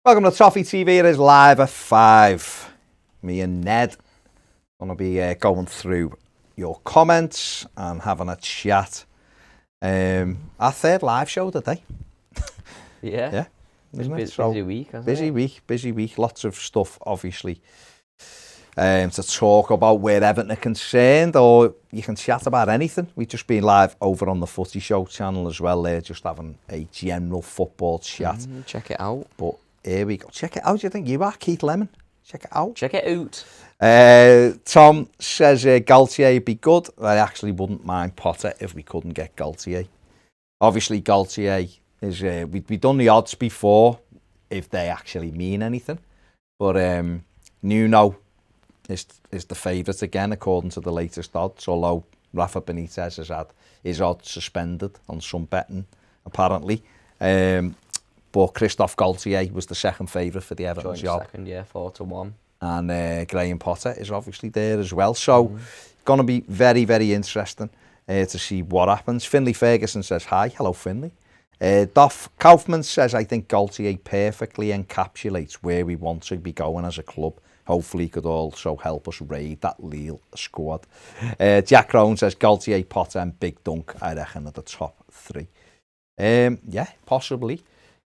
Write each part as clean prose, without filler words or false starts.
Welcome to Toffee TV. It is live at 5. Me and Ned going to be going through your comments and having a chat. Our third live show today. Yeah. Busy week, hasn't it? Busy week. Lots of stuff, obviously, to talk about where Everton are concerned, or you can chat about anything. We've just been live over on the Footy Show channel as well. There, just having a general football chat. Check it out. But here we go. Check it out. Do you think you are, Keith Lemon? Check it out. Check it out. Tom says Galtier would be good. I actually wouldn't mind Potter if we couldn't get Galtier. Obviously, Galtier is we've done the odds before if they actually mean anything. But Nuno is the favourite again according to the latest odds. Although Rafa Benitez has had his odds suspended on some betting apparently. But Christophe Galtier was the second favourite for the Everton job. Second, 4-1. And Graham Potter is obviously there as well. So going to be very, very interesting to see what happens. Finley Ferguson says hi. Hello, Finley. Doff Kaufman says, I think Galtier perfectly encapsulates where we want to be going as a club. Hopefully he could also help us raid that Lille squad. Jack Rowan says, Galtier, Potter and Big Dunk, I reckon, are the top three. Yeah, possibly.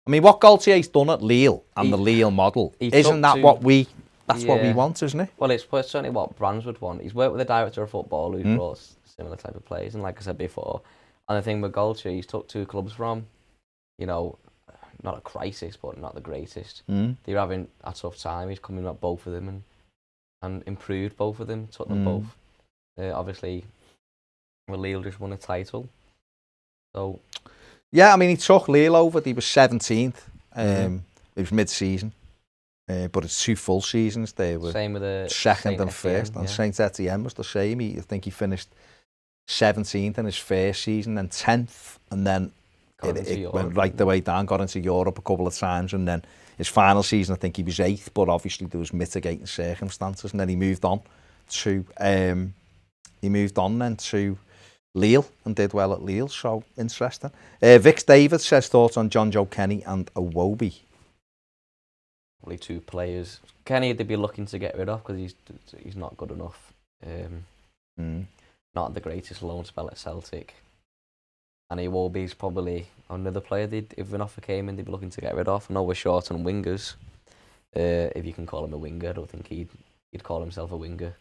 I mean, what Galtier's done at Lille and the Lille model, isn't that what we... That's what we want, isn't it? Well, it's certainly what Brands would want. He's worked with a director of football who's brought similar type of players, and like I said before, and the thing with Galtier, he's took two clubs from, you know, not a crisis, but not the greatest. They were having a tough time. He's coming at both of them and improved both of them, took them both. Obviously, Lille just won a title. So, yeah, I mean, he took Lille over. He was 17th. It was mid-season. But it's two full seasons. They were same with the second and first. And Saint Etienne was the same. I think he finished 17th in his first season and 10th. And then it went right the way down, got into Europe a couple of times. And then his final season, I think he was 8th. But obviously there was mitigating circumstances. And then he moved on to then to Lille and did well at Lille. So interesting. Vix David says thoughts on John Joe Kenny and Iwobi. Probably two players. Kenny they'd be looking to get rid of because he's not good enough. Not the greatest loan spell at Celtic. And Iwobi's probably another player if an offer came in they'd be looking to get rid of. I know we're short on wingers. If you can call him a winger, I don't think he'd call himself a winger.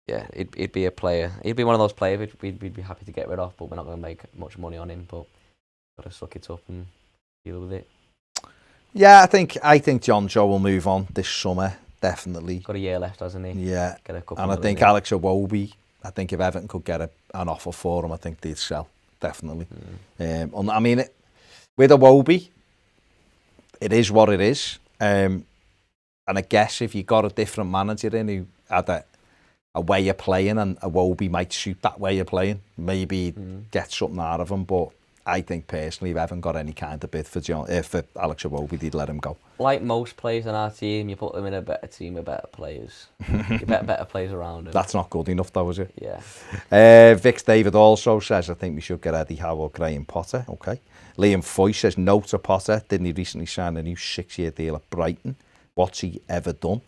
Yeah, he'd be a player. He'd be one of those players we'd be happy to get rid of, but we're not going to make much money on him. But got to suck it up and deal with it. Yeah, I think John Joe will move on this summer, definitely. Got a year left, hasn't he? Yeah, get a couple and I think Alex Iwobi, I think if Everton could get an offer for him, I think they'd sell, definitely. I mean, with Iwobi, it is what it is. And I guess if you got a different manager in who had a way of playing, and Iwobi might suit that way of playing, maybe get something out of him, but I think personally, if I haven't got any kind of bid for Alex Iwobi, they'd let him go. Like most players in our team, you put them in a better team with better players. You get better players around them. That's not good enough, though, is it? Yeah. Vix David also says, I think we should get Eddie Howe or Graham Potter. Okay. Liam Foy says, no to Potter. Didn't he recently sign a new 6-year deal at Brighton? What's he ever done?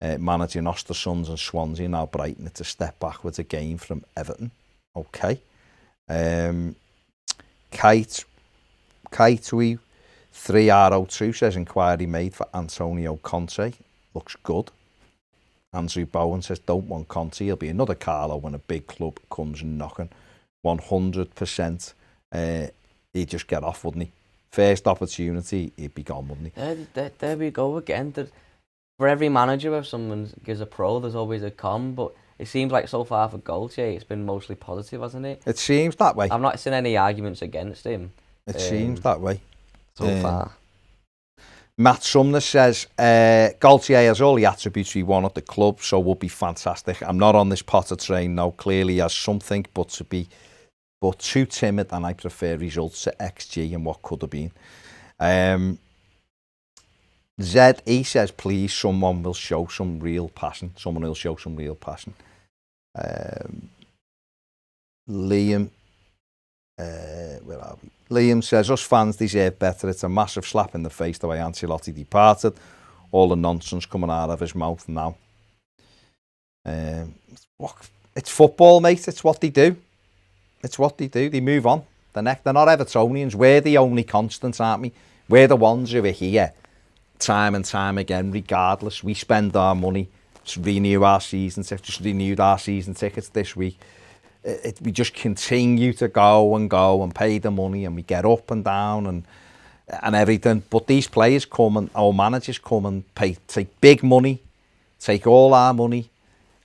Managing Ostersund and Swansea, now Brighton. It's a step backwards again from Everton. Okay. Kite 3R02 says inquiry made for Antonio Conte. Looks good. Andrew Bowen says don't want Conte. He'll be another Carlo when a big club comes knocking. 100%. He'd just get off, wouldn't he? First opportunity, he'd be gone, wouldn't he? There we go again. For every manager, if someone gives a pro, there's always a con, but it seems like so far for Galtier, it's been mostly positive, hasn't it? It seems that way. I've not seen any arguments against him. It seems that way. So far. Matt Sumner says, Galtier has all the attributes we want at the club, so would be fantastic. I'm not on this Potter train now. Clearly he has something, but too timid, and I prefer results to XG and what could have been. ZE says, please, someone will show some real passion. Someone will show some real passion. Liam Where are we? Liam says, us fans deserve better. It's a massive slap in the face the way Ancelotti departed. All the nonsense coming out of his mouth now. It's football, mate. It's what they do. It's what they do. They move on. They're not Evertonians. We're the only constants, aren't we? We're the ones who are here time and time again, regardless. We spend our money to renew our season tickets. Just renewed our season tickets this week. We just continue to go and pay the money, and we get up and down and everything. But these players come and our managers come and take big money, take all our money,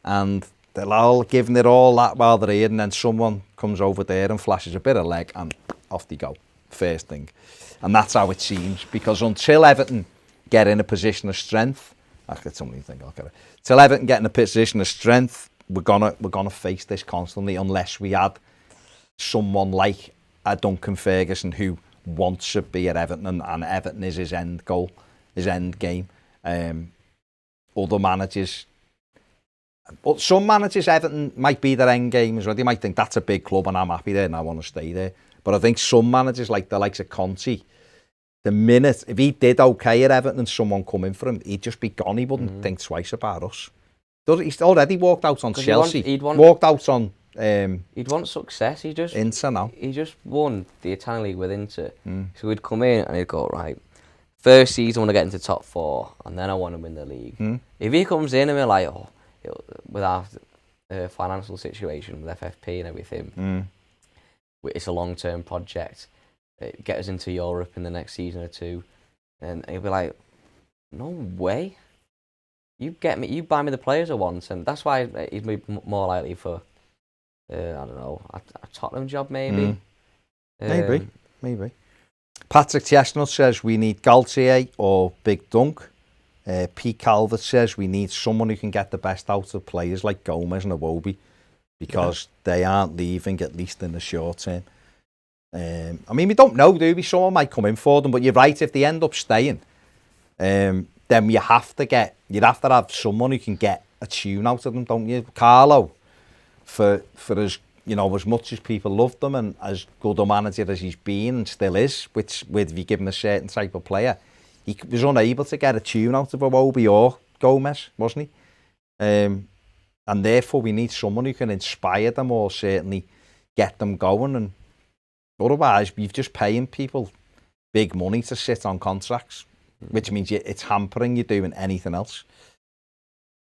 and they're all giving it all that while they're here, and then someone comes over there and flashes a bit of leg and off they go, first thing. And that's how it seems, because until Everton get in a position of strength, that's the only thing I'll get it. Until Everton get in a position of strength, we're gonna face this constantly, unless we had someone like a Duncan Ferguson who wants to be at Everton, and Everton is his end goal, his end game. Other managers, but some managers, Everton might be their end game as well. They might think that's a big club and I'm happy there and I want to stay there. But I think some managers, like the likes of Conte, the minute, if he did okay at Everton and someone come in for him, he'd just be gone. He wouldn't think twice about us. He's already walked out on Chelsea. He'd want success. Inter now. He just won the Italian league with Inter. So he'd come in and he'd go, right, first season I want to get into top 4 and then I want to win the league. If he comes in and we're like, with our financial situation with FFP and everything, it's a long-term project. Get us into Europe in the next season or two, and he'll be like, no way. You buy me the players I want, and that's why he's more likely for, I don't know, a Tottenham job maybe. Maybe. Patrick Chestnut says we need Galtier or Big Dunk. Pete Calvert says we need someone who can get the best out of players like Gomez and Iwobi, because they aren't leaving, at least in the short term. I mean, we don't know, do we? Someone might come in for them, but you're right, if they end up staying, then you have to have someone who can get a tune out of them, don't you? Carlo, for as as much as people loved him and as good a manager as he's been and still is, if you give him a certain type of player, he was unable to get a tune out of Iwobi or Gomez, wasn't he? And therefore we need someone who can inspire them or certainly get them going. And otherwise, you're just paying people big money to sit on contracts, which means it's hampering you doing anything else.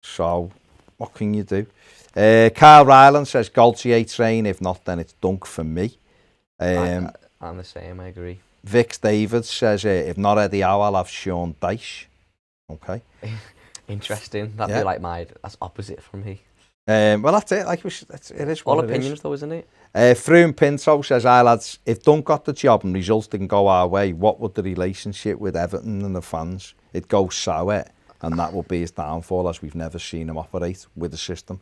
So, what can you do? Carl Ryland says Galtier train. If not, then it's Dunk for me. I'm the same, I agree. Vix David says, if not Eddie Howe, I'll have Sean Dyche. Okay. Interesting. That'd be like that's opposite from me. Well, that's it. Like it is all what opinions, it is. Though, isn't it? Froome Pinto says, "Hi lads, if Dunk got the job and results didn't go our way, what would the relationship with Everton and the fans? It'd go sour, and that would be his downfall, as we've never seen him operate with the system."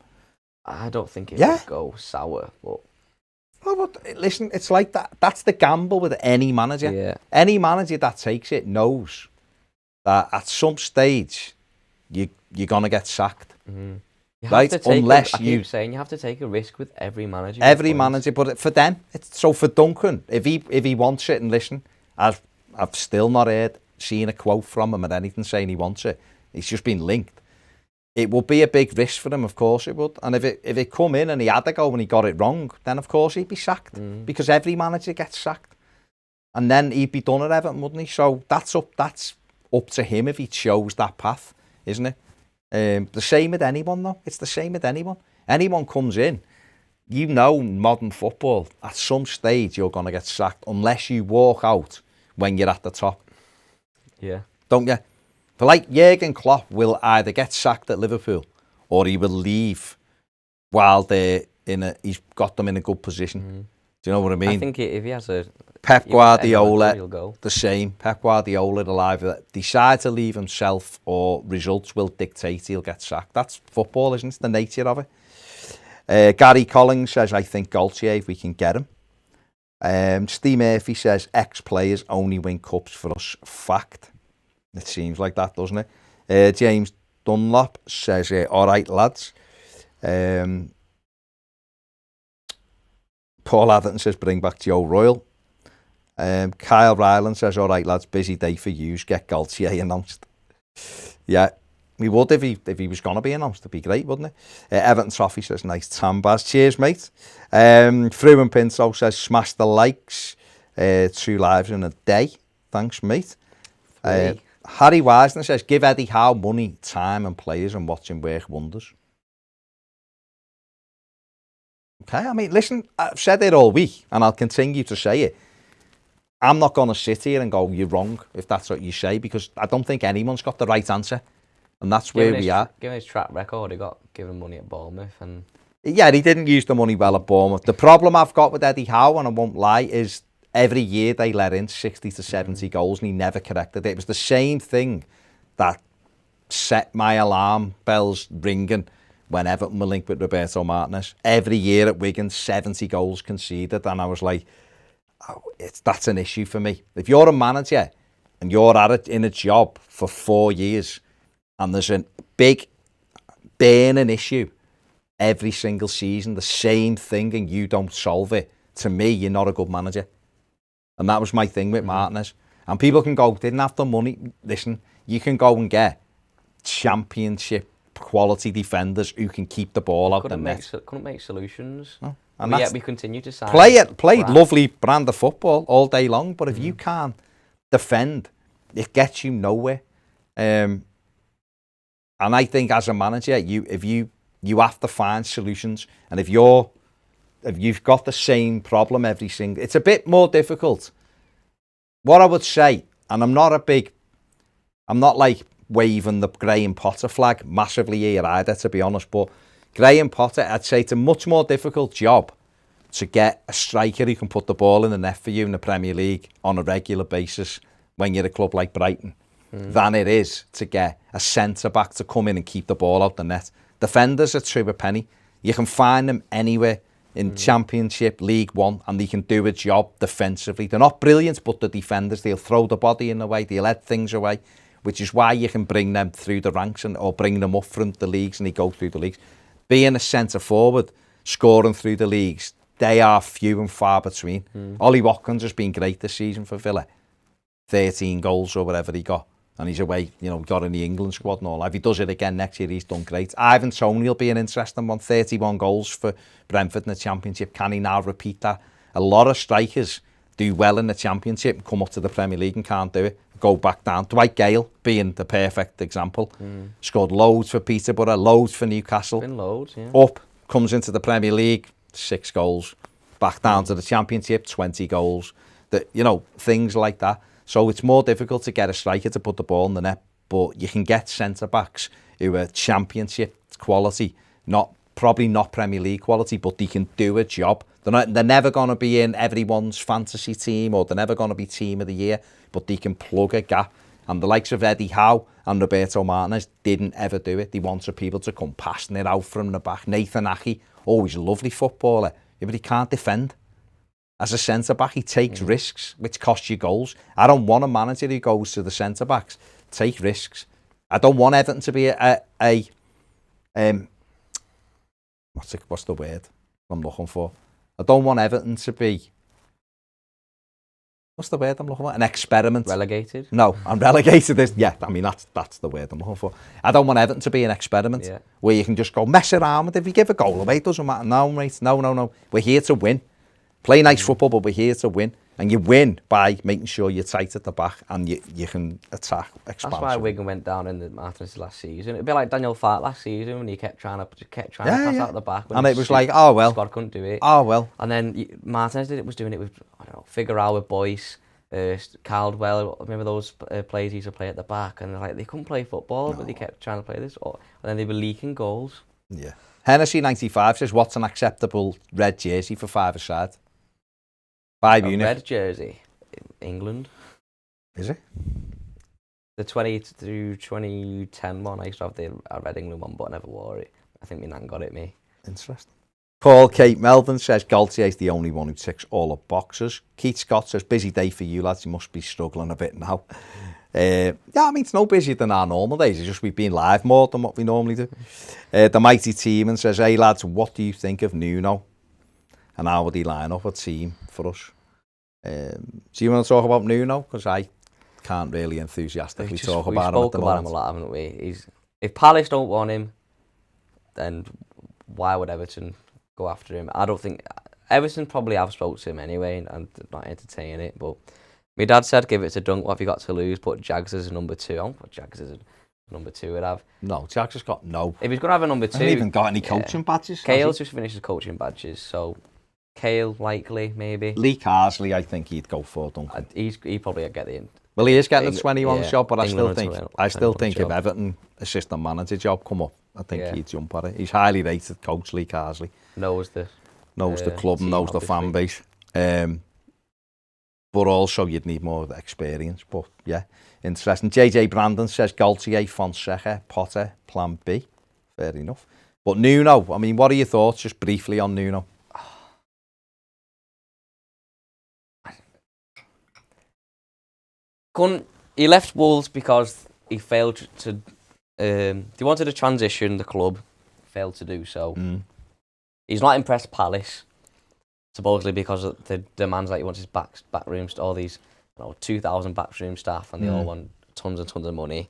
I don't think it would go sour, but. Oh, but listen, it's like that. That's the gamble with any manager. Yeah. Any manager that takes it knows that at some stage you're gonna get sacked. You right? Unless I keep saying you have to take a risk with every manager. Every manager, but for them, so for Duncan, if he wants it, and listen, I've still not seen a quote from him or anything saying he wants it. It's just been linked. It would be a big risk for him, of course it would. And if it come in and he had to go and he got it wrong, then of course he'd be sacked, because every manager gets sacked, and then he'd be done at Everton, wouldn't he? So that's up to him if he chose that path, isn't it? The same with anyone, though. It's the same with anyone. Anyone comes in, modern football, at some stage you're going to get sacked unless you walk out when you're at the top. Yeah. Don't you? But like Jurgen Klopp will either get sacked at Liverpool or he will leave while he's got them in a good position. Do you know what I mean? I think if he has Pep Guardiola, the same. Pep Guardiola will either decide to leave himself or results will dictate he'll get sacked. That's football, isn't it? The nature of it. Gary Collins says, I think Galtier, if we can get him. Steve Murphy says, ex-players only win cups for us. Fact. It seems like that, doesn't it? James Dunlop says, all right, lads. Paul Atherton says, bring back Joe Royle. Kyle Ryland says, all right, lads, busy day for yous. Get Galtier announced. Yeah, we would if he was going to be announced. It'd be great, wouldn't it? Everton Toffee says, nice Tambaz. Cheers, mate. Frew and Pinto says, smash the likes. 2 lives in a day. Thanks, mate. Harry Wisner says, give Eddie Howe money, time and players and watch him work wonders. Okay, I mean, listen, I've said it all week and I'll continue to say it. I'm not going to sit here and go, you're wrong, if that's what you say, because I don't think anyone's got the right answer. And that's where we are. Given his track record, he got given money at Bournemouth. And yeah, he didn't use the money well at Bournemouth. The problem I've got with Eddie Howe, and I won't lie, is every year they let in 60 to 70 goals and he never corrected it. It was the same thing that set my alarm bells ringing when Everton were linked with Roberto Martinez. Every year at Wigan, 70 goals conceded. And I was like, oh, that's an issue for me. If you're a manager and you're at it in a job for 4 years and there's a big burning issue every single season, the same thing, and you don't solve it, to me, you're not a good manager. And that was my thing with Martinez. And people can go, didn't have the money. Listen, you can go and get championship quality defenders who can keep the ball out the net. Couldn't make solutions. Oh, and yet we continue to sign. Played lovely brand of football all day long, but if you can't defend, it gets you nowhere. And I think as a manager, you have to find solutions. And if you've got the same problem every single, it's a bit more difficult. What I would say, and I'm not like waving the Graham Potter flag massively here either, to be honest, but Graham Potter, I'd say it's a much more difficult job to get a striker who can put the ball in the net for you in the Premier League on a regular basis when you're a club like Brighton than it is to get a centre-back to come in and keep the ball out the net. Defenders are true a penny. You can find them anywhere in Championship, League One, and they can do a job defensively. They're not brilliant, but the defenders, they'll throw the body in the way, they'll head things away, which is why you can bring them through the ranks or bring them up from the leagues and they go through the leagues. Being a centre-forward, scoring through the leagues, they are few and far between. Ollie Watkins has been great this season for Villa. 13 goals or whatever he got. And he's away, got in the England squad and all. If he does it again next year, he's done great. Ivan Toney will be an interesting one. 31 goals for Brentford in the Championship. Can he now repeat that? A lot of strikers do well in the Championship and come up to the Premier League and can't do it. Go back down. Dwight Gale being the perfect example. Scored loads for Peterborough, loads for Newcastle. Been loads, yeah. Up, comes into the Premier League, 6 goals. Back down to the Championship, 20 goals. Things like that. So it's more difficult to get a striker to put the ball in the net, but you can get centre-backs who are Championship quality, probably not Premier League quality, but they can do a job. They're never going to be in everyone's fantasy team or they're never going to be team of the year, but they can plug a gap. And the likes of Eddie Howe and Roberto Martinez didn't ever do it. They wanted people to come passing it out from the back. Nathan Aké, always a lovely footballer, but he can't defend. As a centre-back, he takes risks, which costs you goals. I don't want a manager who goes to the centre-backs. Take risks. I don't want Everton to be what's the word I'm looking for? I don't want Everton to be, what's the word I'm looking for? An experiment. Relegated? No, I'm relegated. That's the word I'm looking for. I don't want Everton to be an experiment where you can just go mess around with it. If you give a goal away, it doesn't matter. No, mate. No. We're here to win. Play nice football, but we're here to win. And you win by making sure you're tight at the back and you can attack expansion. That's why Wigan went down in the Martinez last season. It'd be like Daniel Farke last season when he kept trying to pass out the back. And it was like, oh well. The squad couldn't do it. Oh well. And then Martinez was doing it with, Figueroa with Boyce, Caldwell. Remember those players he used to play at the back, and they couldn't play football, but they kept trying to play this. And then they were leaking goals. Yeah. Hennessy 95 says, what's an acceptable red jersey for 5-a-side? Bayern Munich. Red jersey, England. Is it? The 20 to 2010 one, I used to have a red England one, but I never wore it. I think my nan got it me. Interesting. Paul Kate Melvin says, Galtier is the only one who ticks all the boxes. Keith Scott says, busy day for you lads, you must be struggling a bit now. It's no busier than our normal days, it's just we've been live more than what we normally do. The Mighty Teeman says, hey lads, what do you think of Nuno? and how would he line up a team for us? Do you want to talk about Nuno? Because I can't really enthusiastically talk about him at the moment. We've spoke about him a lot, haven't we? If Palace don't want him, then why would Everton go after him? I don't think... Everton probably have spoke to him anyway and not entertaining it, but my dad said give it to Dunk, what have you got to lose? Put Jags as a number 2. I don't put Jags as a number 2 would have. No, Jags has got no. If he's going to have a number 2... He hasn't even got any coaching badges. Kale's just finished his coaching badges, so Kale likely, maybe. Lee Carsley, I think he'd go for Duncan. He probably get the... Well, he is getting the 21 job, but I still think job. If Everton assistant manager job come up, I think he'd jump at it. He's highly rated coach, Lee Carsley. Knows the club and knows the fan base. But also you'd need more experience. But yeah, interesting. JJ Brandon says Galtier, Fonseca, Potter, Plan B. Fair enough. But Nuno, I mean, what are your thoughts just briefly on Nuno? He left Wolves because he failed to... he wanted to transition the club, failed to do so. He's not impressed Palace, supposedly because of the demands that he wants his back rooms to all these 2,000 backroom staff, and they all want tons and tons of money.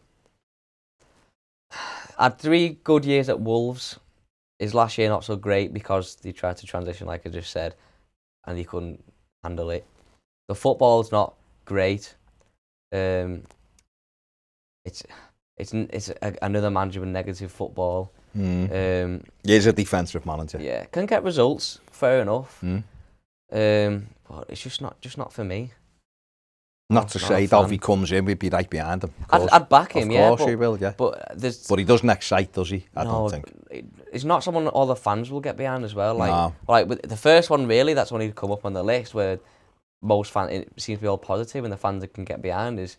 Had 3 good years at Wolves. His last year not so great because he tried to transition, like I just said, and he couldn't handle it. The football's not great. It's another manager with negative football. He's a defensive manager. Yeah, can get results, fair enough. But it's just not for me. Not to say that if he comes in, we'd be right behind him. I'd back him, yeah. Of course he will, yeah. But he doesn't excite, does he? I don't think. It's not someone all the fans will get behind as well. No. Like with the first one, really, that's when he'd come up on the list where most fans, it seems to be all positive and the fans that can get behind is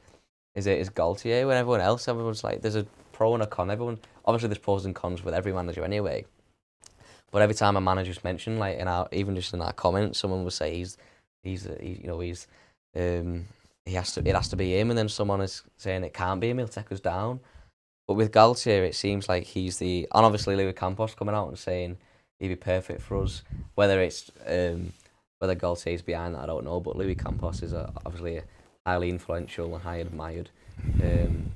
Galtier. When everyone's like, there's a pro and a con. Obviously there's pros and cons with every manager anyway. But every time a manager's mentioned, like even just in our comments, someone will say it has to be him, and then someone is saying it can't be him, he'll take us down. But with Galtier, it seems like he's and obviously Louis Campos coming out and saying he'd be perfect for us. Whether it's whether Galtier's behind that, I don't know. But Louis Campos is obviously a highly influential and highly admired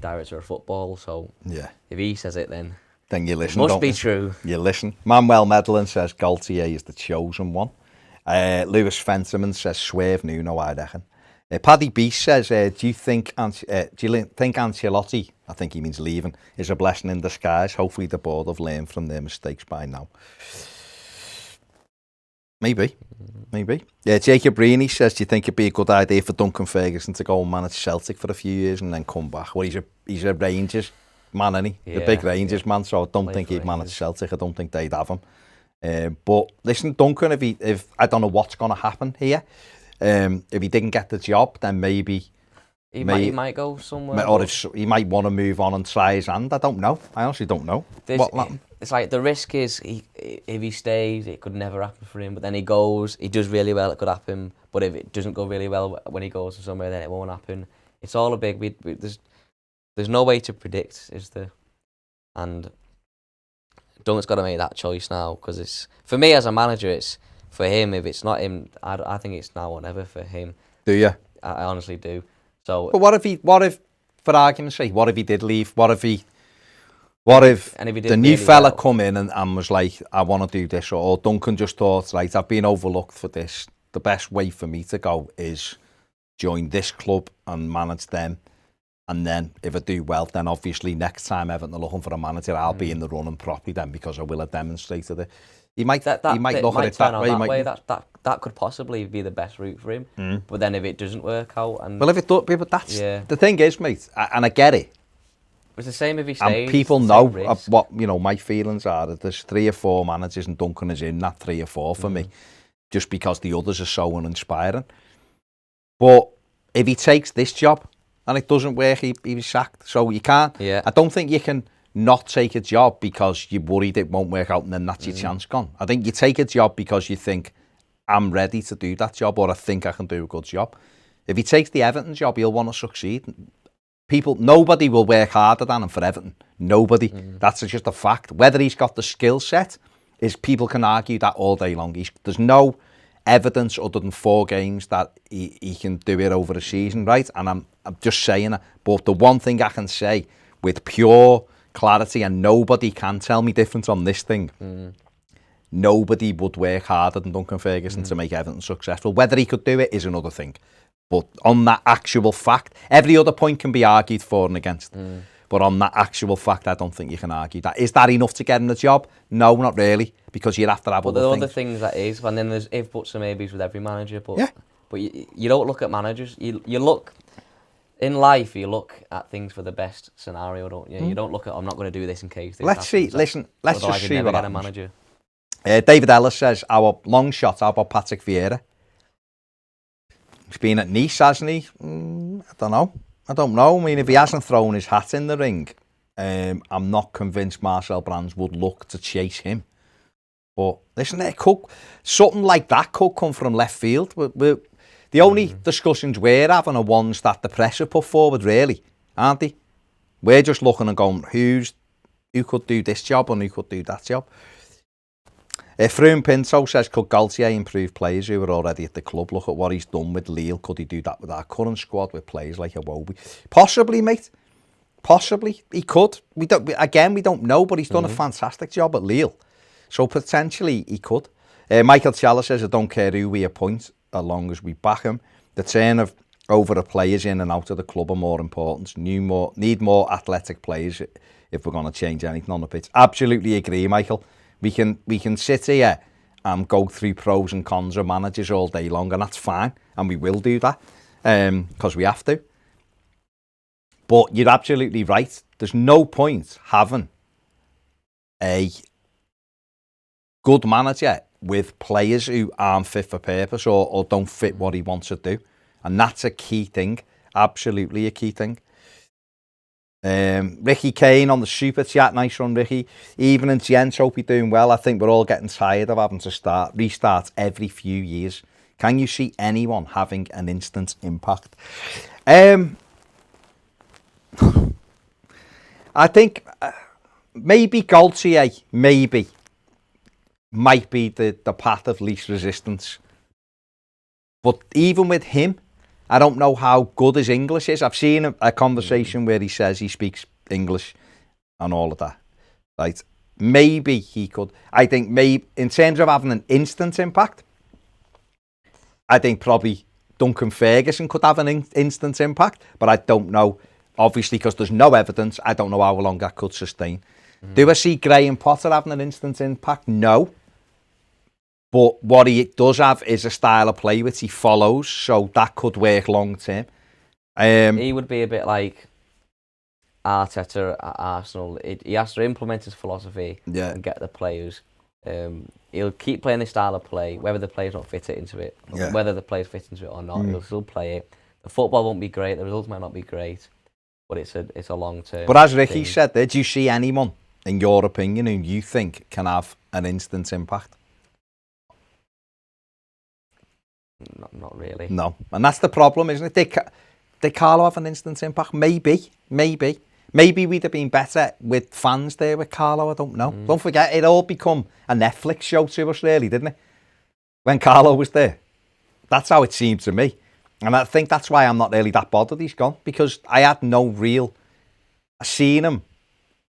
director of football. So yeah, if he says it, then you listen. It must be true. You listen. Manuel Medellin says Galtier is the chosen one. Lewis Fenterman says swerve Nuno, I reckon. Paddy Beast says, do you think Ancelotti, I think he means leaving, is a blessing in disguise? Hopefully the board have learned from their mistakes by now. Maybe. Jacob Reaney says, do you think it'd be a good idea for Duncan Ferguson to go and manage Celtic for a few years and then come back? Well, he's a Rangers man, isn't he? Yeah, the big Rangers man, so I don't think he'd manage Celtic. I don't think they'd have him. But listen, Duncan, if I don't know what's going to happen here. If he didn't get the job, then maybe he might go somewhere. Or he might want to move on and try his hand. I don't know. I honestly don't know. It's like the risk is if he stays, it could never happen for him. But then he goes, he does really well, it could happen. But if it doesn't go really well when he goes to somewhere, then it won't happen. It's all a big. There's no way to predict, is there? And Duncan's got to make that choice now because it's for me as a manager. It's for him. If it's not him, I think it's now or never for him. Do you? I honestly do. So. But what if, for argument's sake, what if he did leave? What if the new fella come in and was like, I want to do this, or Duncan just thought, right, I've been overlooked for this. The best way for me to go is join this club and manage them. And then if I do well, then obviously next time Everton are looking for a manager, I'll be in the running properly then because I will have demonstrated it. He might look at it that way. That could possibly be the best route for him. But then if it doesn't work out, well, if it does, but that's the thing is, mate, and I get it. It's the same if he stays. And people know what my feelings are. That there's 3 or 4 managers, and Duncan is in that 3 or 4 for me, just because the others are so uninspiring. But if he takes this job and it doesn't work, he's sacked. So you can't. Yeah. I don't think you can not take a job because you're worried it won't work out and then that's your chance gone. I think you take a job because you think, I'm ready to do that job, or I think I can do a good job. If he takes the Everton job, he'll want to succeed. Nobody will work harder than him for Everton. Nobody. That's just a fact. Whether he's got the skill set, people can argue that all day long. evidence other than 4 games that he can do it over a season, right? And I'm just saying it. But the one thing I can say with pure clarity, and nobody can tell me different on this thing, nobody would work harder than Duncan Ferguson to make Everton successful. Whether he could do it is another thing. But on that actual fact, every other point can be argued for and against. But on that actual fact, I don't think you can argue that. Is that enough to get him the job? No, not really, because you'd have to have but other there are things. other things that is, and then there's if, buts, and maybes with every manager. But Yeah. but you don't look at managers. You look in life. You look at things for the best scenario, don't you? You don't look at I'm not going to do this in case this Let's see. happens. Listen, let's just see what get a happens. manager. David Ellis says, our long shot, how about Patrick Vieira? He's been at Nice, hasn't he? I don't know. I mean, if he hasn't thrown his hat in the ring, I'm not convinced Marcel Brands would look to chase him. But listen, something like that could come from left field. The only discussions we're having are ones that the press have put forward, really, aren't they? We're just looking and going, who could do this job and who could do that job? Froome Pinto says, could Galtier improve players who are already at the club? Look at what he's done with Lille. Could he do that with our current squad with players like Iwobi? Possibly, mate. Possibly. He could. We don't know, but he's done a fantastic job at Lille. So potentially he could. Michael Challa says, I don't care who we appoint as long as we back him. The turn of over the players in and out of the club are more important. Need more athletic players if we're going to change anything on the pitch. Absolutely agree, Michael. We can sit here and go through pros and cons of managers all day long, and that's fine, and we will do that because we have to. But you're absolutely right. There's no point having a good manager with players who aren't fit for purpose or don't fit what he wants to do, and that's a key thing. Absolutely a key thing. Ricky Kane on the super chat, nice one, Ricky. Evening, gents, hope you're doing well. I think we're all getting tired of having to restart every few years. Can you see anyone having an instant impact? I think maybe Galtier, might be the path of least resistance. But even with him, I don't know how good his English is. I've seen a conversation where he says he speaks English and all of that. Right? Maybe he could. I think maybe in terms of having an instant impact, I think probably Duncan Ferguson could have an instant impact, but I don't know. Obviously, because there's no evidence, I don't know how long that could sustain. Do I see Graham Potter having an instant impact? No. But what he does have is a style of play which he follows, so that could work long term. He would be a bit like Arteta at Arsenal. He has to implement his philosophy and get the players. He'll keep playing this style of play, whether the players don't fit it into it, whether the players fit into it or not. He'll still play it. The football won't be great. The results might not be great, but it's a long term. But as Ricky said there, do you see anyone, in your opinion, who you think can have an instant impact? Not really. No, and that's the problem, isn't it? Did Carlo have an instant impact? Maybe. Maybe we'd have been better with fans there with Carlo. I don't know. Don't forget, it all become a Netflix show to us, really, didn't it? When Carlo was there. That's how it seemed to me. And I think that's why I'm not really that bothered he's gone, because I had no real... I seen him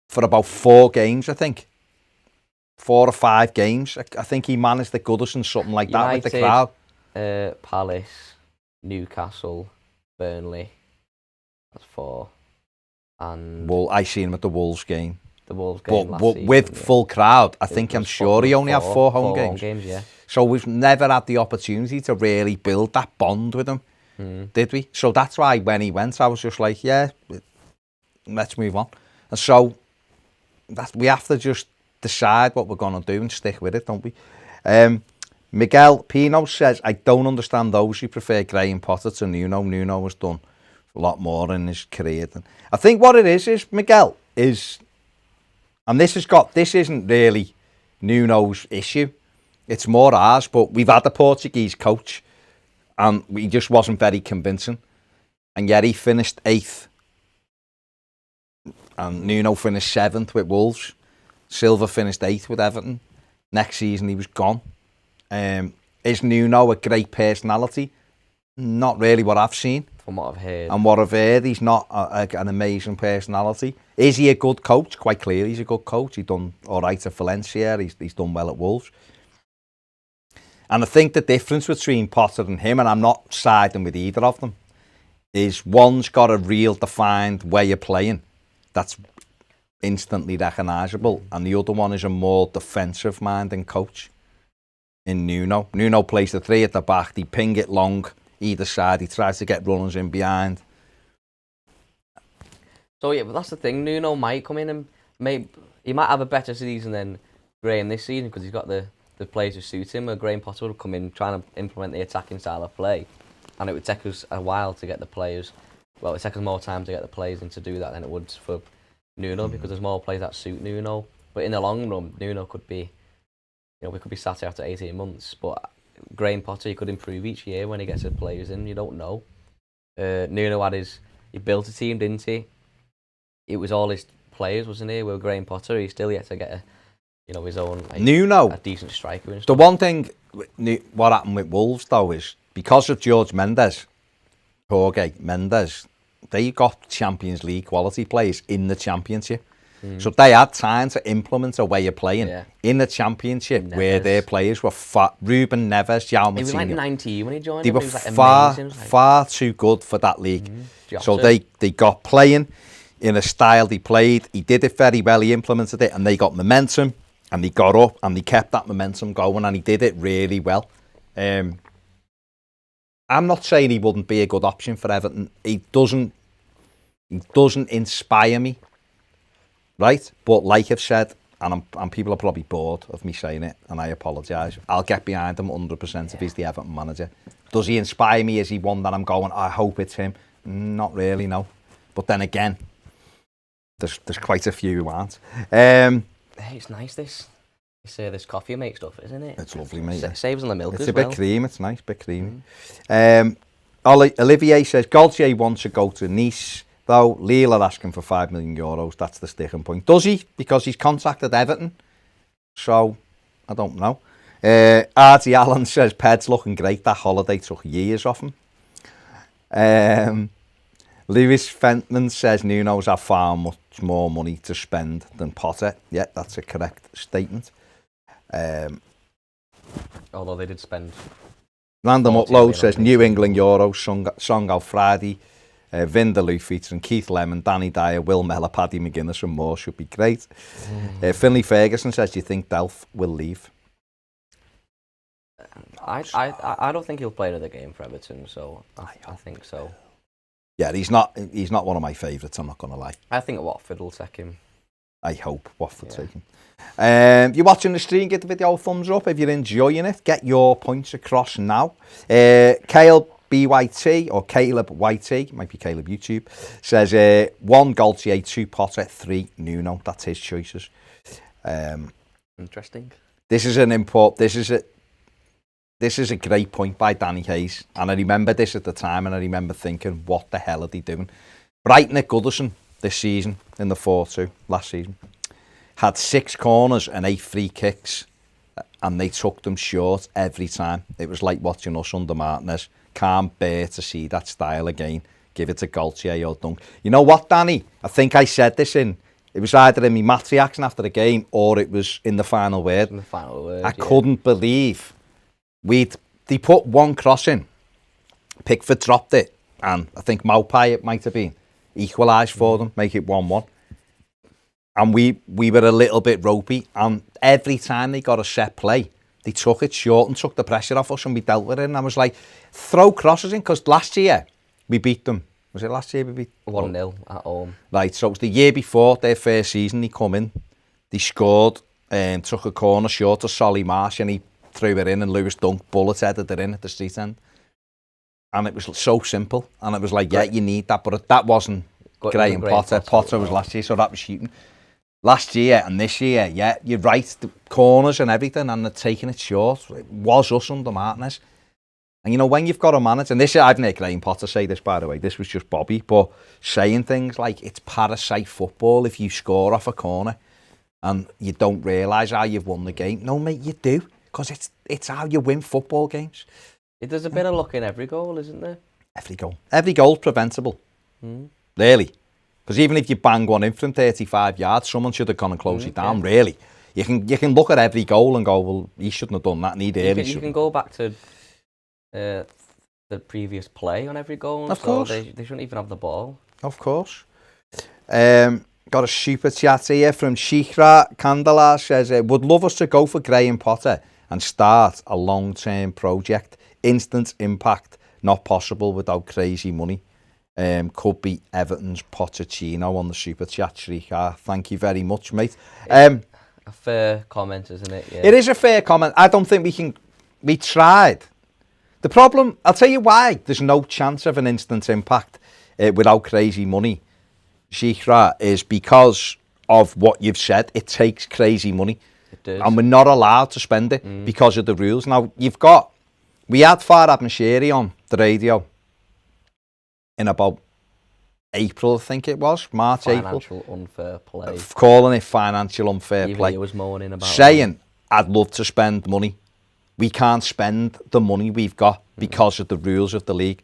for about 4 games, I think. 4 or 5 games. I think he managed the Goodison, something like that, with the crowd. Palace, Newcastle, Burnley. That's 4. And I seen him at the Wolves game. The Wolves game last but season, with full crowd, I'm sure he only had 4 home games. Yeah. So we've never had the opportunity to really build that bond with him, did we? So that's why when he went, I was just like, yeah, let's move on. And so we have to just decide what we're going to do and stick with it, don't we? Miguel Pino says, I don't understand those who prefer Graham Potter to Nuno. Nuno has done a lot more in his career. I think what it is Miguel, and this isn't really Nuno's issue. It's more ours, but we've had a Portuguese coach and he just wasn't very convincing. And yet he finished 8th. And Nuno finished 7th with Wolves. Silva finished 8th with Everton. Next season he was gone. Is Nuno a great personality? Not really what I've seen. From what I've heard. And what I've heard, he's not an amazing personality. Is he a good coach? Quite clearly he's a good coach. He's done all right at Valencia. He's done well at Wolves. And I think the difference between Potter and him, and I'm not siding with either of them, is one's got a real defined way of playing that's instantly recognisable, and the other one is a more defensive-minded coach in Nuno. Nuno plays the three at the back. They ping it long either side. He tries to get runners in behind. So yeah, but that's the thing. Nuno might come in and he might have a better season than Graham this season because he's got the players who suit him. Graham Potter would come in trying to implement the attacking style of play, and it would take us a while to get the players. Well, it would take us more time to get the players in to do that than it would for Nuno because there's more players that suit Nuno. But in the long run, Nuno could be, we could be sat here after 18 months, but Graham Potter, he could improve each year when he gets his players in. You don't know. Nuno he built a team, didn't he? It was all his players, wasn't he? With Graham Potter, he still yet to get his own a decent striker. And the one thing, what happened with Wolves though is because of Jorge Mendes, they got Champions League quality players in the Championship. So they had time to implement a way of playing in the Championship where their players were Ruben Neves, João Moutinho. He was like 19 when he joined. They were far too good for that league. So they got playing in a style they played. He did it very well. He implemented it, and they got momentum, and they got up, and they kept that momentum going, and he did it really well. I'm not saying he wouldn't be a good option for Everton. He doesn't inspire me. Right, but like I've said, and people are probably bored of me saying it, and I apologise. I'll get behind him 100% if he's the Everton manager. Does he inspire me? Is he one that I'm going, I hope it's him? Not really, no. But then again, there's quite a few who aren't. Hey, it's nice this coffee mate stuff, isn't it? It's lovely, mate. It saves on the milk it's as a well. bit creamy, it's nice, bit creamy. Olivier says, Galtier wants to go to Nice. Though Lille are asking for €5 million, that's the sticking point. Does he? Because he's contacted Everton. So, I don't know. Artie Allen says, Ped's looking great. That holiday took years off him. Lewis Fentman says, Nuno's have far much more money to spend than Potter. Yeah, that's a correct statement. Although they did spend... Random Upload says, New England Euros, song out Friday. Vindaloo featuring Keith Lemon, Danny Dyer, Will Mellor, Paddy McGuinness and more should be great. Finley Ferguson says, do you think Delph will leave? I don't think he'll play another game for Everton, so I think so. Yeah, he's not one of my favourites, I'm not going to lie. I think Watford will take him. I hope Watford take him. You're watching the stream, give the video a thumbs up. If you're enjoying it, get your points across now. Kale BYT or Caleb YT, might be Caleb YouTube, says 1 Galtier, 2 Potter, 3 Nuno. That's his choices. Interesting. This is a great point by Danny Hayes, and I remember this at the time, and I remember thinking, what the hell are they doing? Brighton at Goodison this season in the 4-2 last season had 6 corners and 8 free kicks, and they took them short every time. It was like watching us under Martinez. Can't bear to see that style again. Give it to Galtier or Duncan. You know what, Danny? I think I said this it was either in my Mathew action after the game or it was in the final word. In the final word, I couldn't believe they put one cross in. Pickford dropped it, and I think Maupay it might have been equalised for them, make it 1-1. And we were a little bit ropey, and every time they got a set play, they took it short and took the pressure off us, and we dealt with it. And I was like, throw crosses in, because last year we beat them. Was it last year we beat 1-0 at home? Right, so it was the year before their first season. They come in, they scored, took a corner short to Solly Marsh, and he threw it in, and Lewis Dunk bullet-headed it in at the street end. And it was so simple, and it was like, yeah, you need that, but that wasn't Graham Potter. Potter was last year, so that was shooting. Last year and this year, yeah, you're right, the corners and everything, and they're taking it short. It was us under Martinez. And you know, when you've got a manager, and this, I've heard Graham Potter say this, by the way, this was just Bobby, but saying things like, it's parasite football if you score off a corner and you don't realise how you've won the game. No, mate, you do. because it's how you win football games. There's a bit of luck in every goal, isn't there? Every goal's preventable, really. Because even if you bang one in from 35 yards, someone should have gone and closed it down, really. You can look at every goal and go, well, he shouldn't have done that, and he did. You can go back to the previous play on every goal. Of course. They shouldn't even have the ball. Of course. Got a super chat here from Shikra Kandala, says, would love us to go for Graham Potter and start a long-term project. Instant impact, not possible without crazy money. Could be Everton's Pochettino on the super chat, Shikra. Thank you very much, mate. A fair comment, isn't it? Yeah. It is a fair comment. I don't think we tried. The problem, I'll tell you why there's no chance of an instant impact without crazy money, Shikra, is because of what you've said. It takes crazy money. It does. And we're not allowed to spend it because of the rules. Now, we had Farhad Moshiri on the radio in about April, I think it was, March, April. Financial unfair play. Calling it financial unfair play. He was moaning about saying, I'd love to spend money. We can't spend the money we've got because of the rules of the league.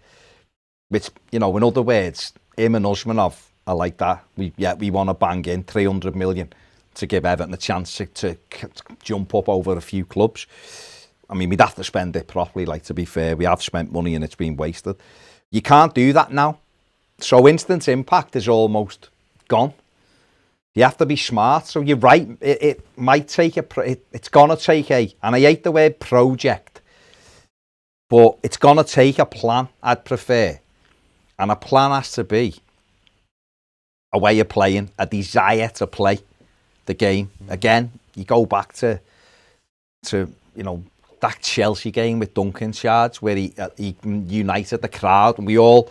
Which, in other words, him and Usmanov are like that. We want to bang in 300 million to give Everton a chance to jump up over a few clubs. I mean, we'd have to spend it properly, to be fair. We have spent money and it's been wasted. You can't do that now. So instant impact is almost gone. You have to be smart. So you're right. It might take it's going to take and I hate the word project, but it's going to take a plan, I'd prefer. And a plan has to be a way of playing, a desire to play the game. Again, you go back to that Chelsea game with Duncan charge where he united the crowd and we all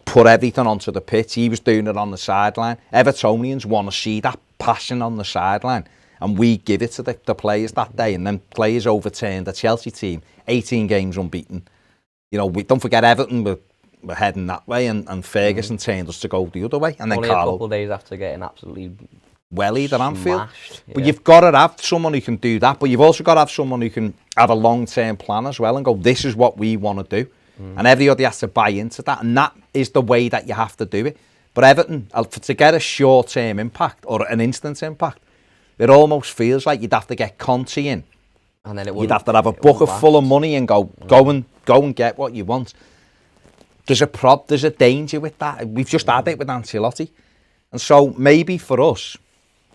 put everything onto the pitch. He was doing it on the sideline. Evertonians want to see that passion on the sideline, and we give it to the players that day, and then players overturned the Chelsea team, 18 games unbeaten. We don't forget Everton were heading that way, and Ferguson turned us to go the other way. And then only Carlo, a couple of days after getting absolutely wellied at Anfield. Yeah. But you've got to have someone who can do that, but you've also got to have someone who can have a long-term plan as well and go, this is what we want to do. And everybody has to buy into that, and that is the way that you have to do it. But Everton, to get a short-term impact or an instant impact, it almost feels like you'd have to get Conte in, and then you'd have to have a bucket full of money and go and get what you want. There's a danger with that. We've just had it with Ancelotti, and so maybe for us,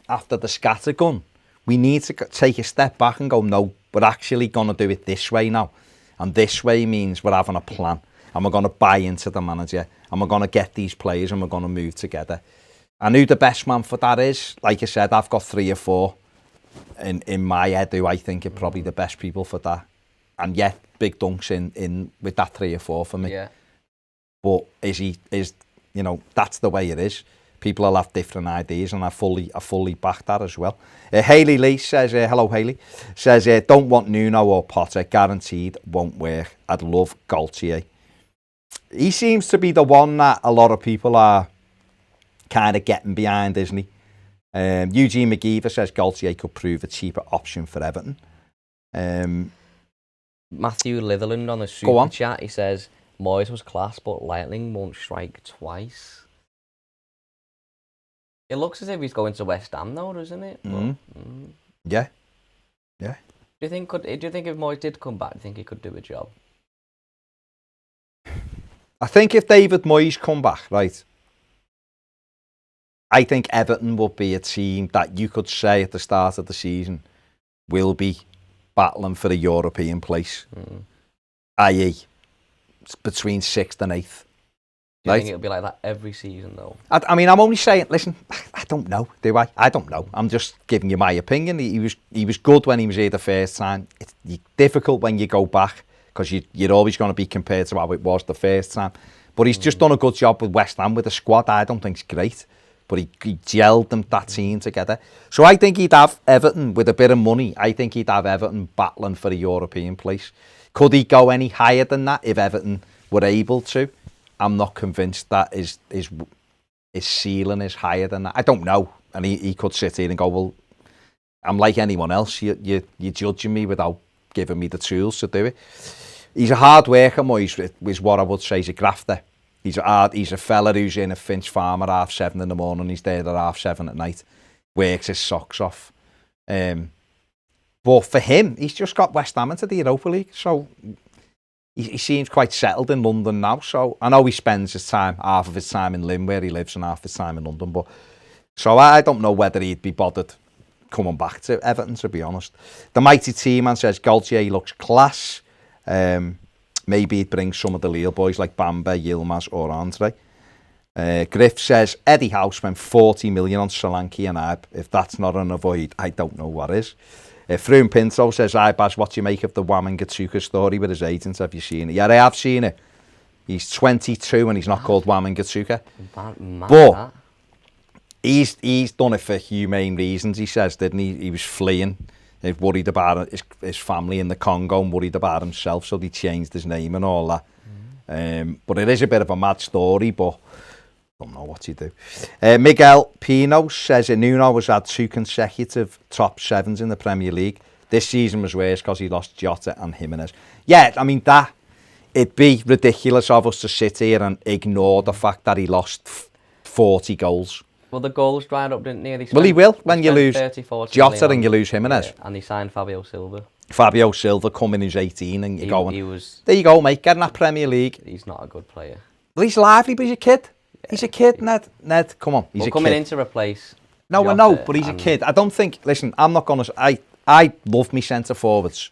after the scattergun, we need to take a step back and go, no, we're actually going to do it this way now. And this way means we're having a plan and we're going to buy into the manager and we're going to get these players and we're going to move together. And who the best man for that is, like I said, I've got 3 or 4 in my head who I think are probably the best people for that. And yet, Big Dunk's in with that 3 or 4 for me. Yeah. But that's the way it is. People will have different ideas, and I fully back that as well. Hayley Lee says, hello Hayley, says, don't want Nuno or Potter, guaranteed won't work. I'd love Galtier. He seems to be the one that a lot of people are kind of getting behind, isn't he? Eugene McGeever says Galtier could prove a cheaper option for Everton. Matthew Litherland on the super chat, he says, Moyes was class, but Lightning won't strike twice. It looks as if he's going to West Ham though, doesn't it? Yeah. Do you think if Moyes did come back, do you think he could do a job? I think if David Moyes come back, right, I think Everton would be a team that you could say at the start of the season will be battling for a European place, i.e. between 6th and 8th. Do you think it'll be like that every season, though? I mean, I'm only saying, listen, I don't know, do I? I don't know. I'm just giving you my opinion. He was good when he was here the first time. It's difficult when you go back because you're always going to be compared to how it was the first time. But he's just done a good job with West Ham with the squad. I don't think it's great, but he gelled that team together. So I think he'd have Everton with a bit of money. I think he'd have Everton battling for a European place. Could he go any higher than that if Everton were able to? I'm not convinced that his ceiling is higher than that. I don't know. And he could sit here and go, well, I'm like anyone else. You're judging me without given me the tools to do it. He's a hard worker, Moyes, is what I would say. He's a grafter. He's a fella who's in a Finch farm at 7:30 in the morning. He's there at 7:30 at night. Works his socks off. But for him, he's just got West Ham into the Europa League. So he seems quite settled in London now. So I know he spends half of his time in Lynn where he lives and half his time in London. But so I don't know whether he'd be bothered coming back to Everton, to be honest. The mighty team man says Galtier looks class. Maybe he'd bring some of the Lille boys like Bamba, Yilmaz or Andre. Griff says Eddie Howe spent 40 million on Solanke and Ibe. If that's not an avoid, I don't know what is. Froome Pinto says, "Hi Baz, what do you make of the Wam and Gatsuka story with his agents? Have you seen it?" Yeah, I have seen it. He's 22 and he's not called Wam and Gatsuka. But he's done it for humane reasons, he says, didn't he? He was fleeing. He worried about his family in the Congo and worried about himself, so he changed his name and all that. But it is a bit of a mad story, but I don't know what to do. Miguel Pino says Nuno has had 2 consecutive top 7s in the Premier League. This season was worse because he lost Jota and Jimenez. Yeah, I mean, it'd be ridiculous of us to sit here and ignore the fact that he lost 40 goals. Well, the goals dried up, didn't they? Well, he will when you lose Jota and you lose Jimenez. Yeah, and he signed Fabio Silva. Fabio Silva coming who's 18 and you're going, was, there you go, mate, get in that Premier League. He's not a good player. Well, he's lively, but he's a kid. Yeah. He's a kid, Ned, come on. He's a coming kid. in to replace No, I know, but he's a kid. I don't think, listen, I'm not going to, I love me centre forwards,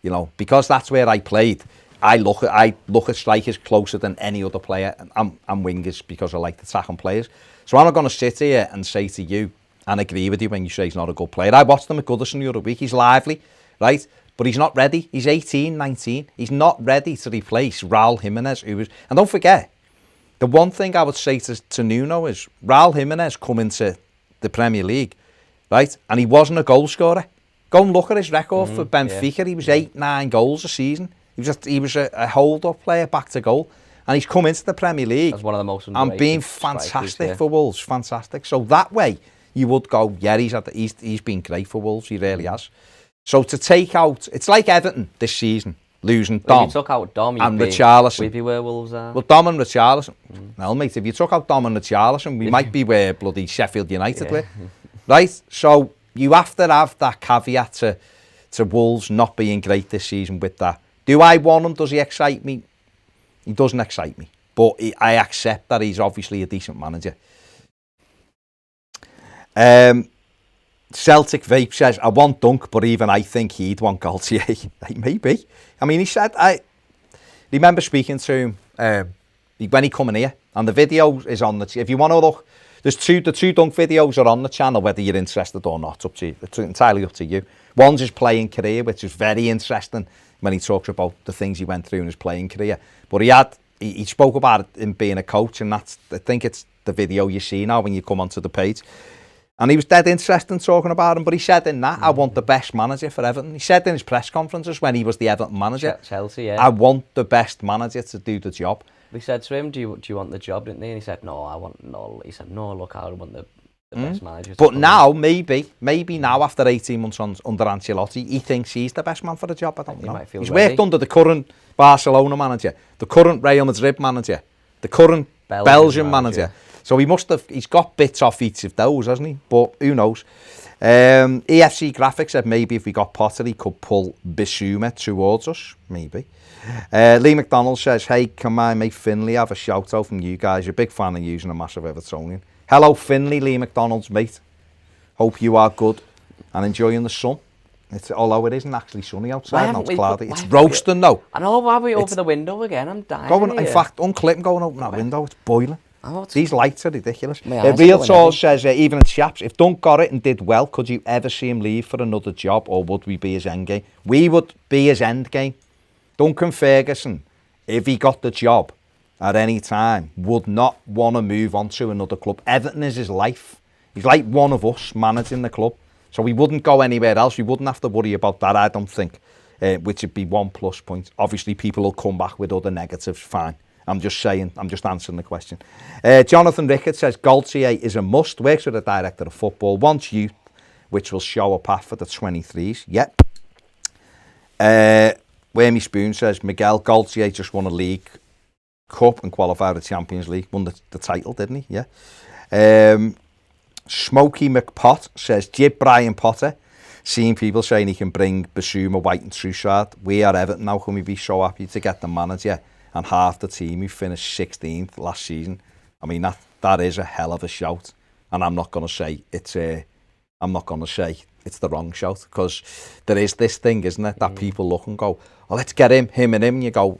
you know, because that's where I played. I look at strikers closer than any other player. I'm wingers because I like the attacking players. So I'm not going to sit here and say to you, and agree with you when you say he's not a good player. I watched him at Goodison the other week. He's lively, right? But he's not ready. He's 18, 19. He's not ready to replace Raul Jimenez, who was... And don't forget, the one thing I would say to Nuno is Raul Jimenez come into the Premier League, right? And he wasn't a goal scorer. Go and look at his record for Benfica. Yeah. He was 8-9 goals a season. He was a hold-up player back to goal. And he's come into the Premier League. That's one of the most and being fantastic for Wolves. Fantastic. So that way, you would go, yeah, he's been great for Wolves. He really has. So to take out... It's like Everton this season, losing Dom. If you took out Dom, and Richarlison. We'd be where Wolves are. Well, Dom and Richarlison. Well, mate, if you took out Dom and Richarlison, we might be where bloody Sheffield United were. Right? So you have to have that caveat to Wolves not being great this season with that. Do I want him? Does he excite me? He doesn't excite me. But I accept that he's obviously a decent manager. Celtic Vape says, I want Dunk, but even I think he'd want Galtier. Maybe. I mean, he said, I remember speaking to him when he come in here, and the video is on if you want to look, the two Dunk videos are on the channel, whether you're interested or not. Up to you. It's entirely up to you. One's his playing career, which is very interesting when he talks about the things he went through in his playing career. But he spoke about it in being a coach, and I think it's the video you see now when you come onto the page. And he was dead interested in talking about him, but he said in that, I want the best manager for Everton. He said in his press conferences when he was the Everton manager, Chelsea, yeah. I want the best manager to do the job. They said to him, do you want the job, didn't they? And he said, no, I want no. He said, no, look, I want the best manager. But now, maybe now after 18 months under Ancelotti, he thinks he's the best man for the job. I don't know. He's worked under the current Barcelona manager, the current Real Madrid manager, the current Belgian manager. So he's got bits off each of those, hasn't he? But who knows? EFC Graphics said maybe if we got Potter, he could pull Bissouma towards us. Maybe. Lee McDonald says, hey, can my mate Finley have a shout out from you guys? You're a big fan of using a massive Evertonian. Hello, Finley, Lee McDonald's mate. Hope you are good and enjoying the sun. Although it isn't actually sunny outside, now it's cloudy. It's roasting though. I know, why are we open the window again? I'm dying. In fact, unclip and go and open that window. It's boiling. These lights are ridiculous. Real Tall says, even in chaps, if Dunk got it and did well, could you ever see him leave for another job, or would we be his end game? We would be his end game. Duncan Ferguson, if he got the job at any time, would not want to move on to another club. Everton is his life. He's like one of us managing the club. So we wouldn't go anywhere else. We wouldn't have to worry about that, I don't think, which would be 1+ point. Obviously, people will come back with other negatives, fine. I'm just answering the question. Jonathan Ricketts says, Galtier is a must, works with a director of football, wants youth, which will show a path for the 23s. Yep. Wormy Spoon says, Miguel Galtier just won a League Cup and qualified the Champions League. Won the title, didn't he? Yeah. Smokey McPot says, Jib Brian Potter. Seeing people saying he can bring Basuma, White and Troussard. We are Everton now. Can we be so happy to get the manager and half the team who finished 16th last season? I mean, that is a hell of a shout. And I'm not going to say it's the wrong shout, because there is this thing, isn't it, that people look and go, oh, let's get him and him. And you go,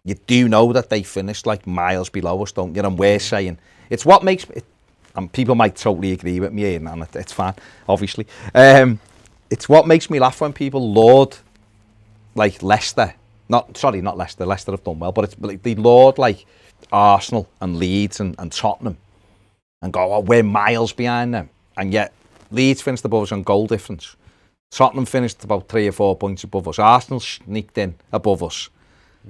you do know that they finished like miles below us, don't you? And we're saying, it's what makes me, and people might totally agree with me, and it's fine, obviously. It's what makes me laugh when people laud, like Leicester. Not Leicester. Leicester have done well, but it's like they laud like Arsenal and Leeds and Tottenham, and go, oh, we're miles behind them. And yet Leeds finished above us on goal difference. Tottenham finished about 3 or 4 points above us. Arsenal sneaked in above us.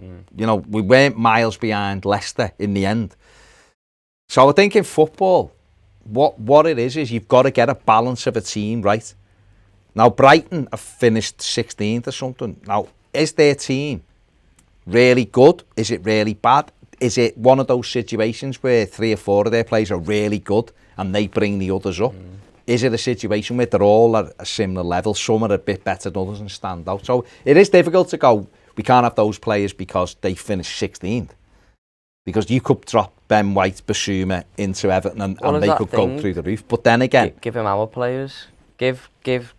You know, we weren't miles behind Leicester in the end. So I think in football, what it is you've got to get a balance of a team right. Now, Brighton have finished 16th or something. Now, is their team really good? Is it really bad? Is it one of those situations where 3 or 4 of their players are really good and they bring the others up? Is it a situation where they're all at a similar level? Some are a bit better than others and stand out. So it is difficult to go, we can't have those players because they finished 16th. Because you could drop Ben White, Basuma into Everton and they could go through the roof. But then again... Give him our players. Give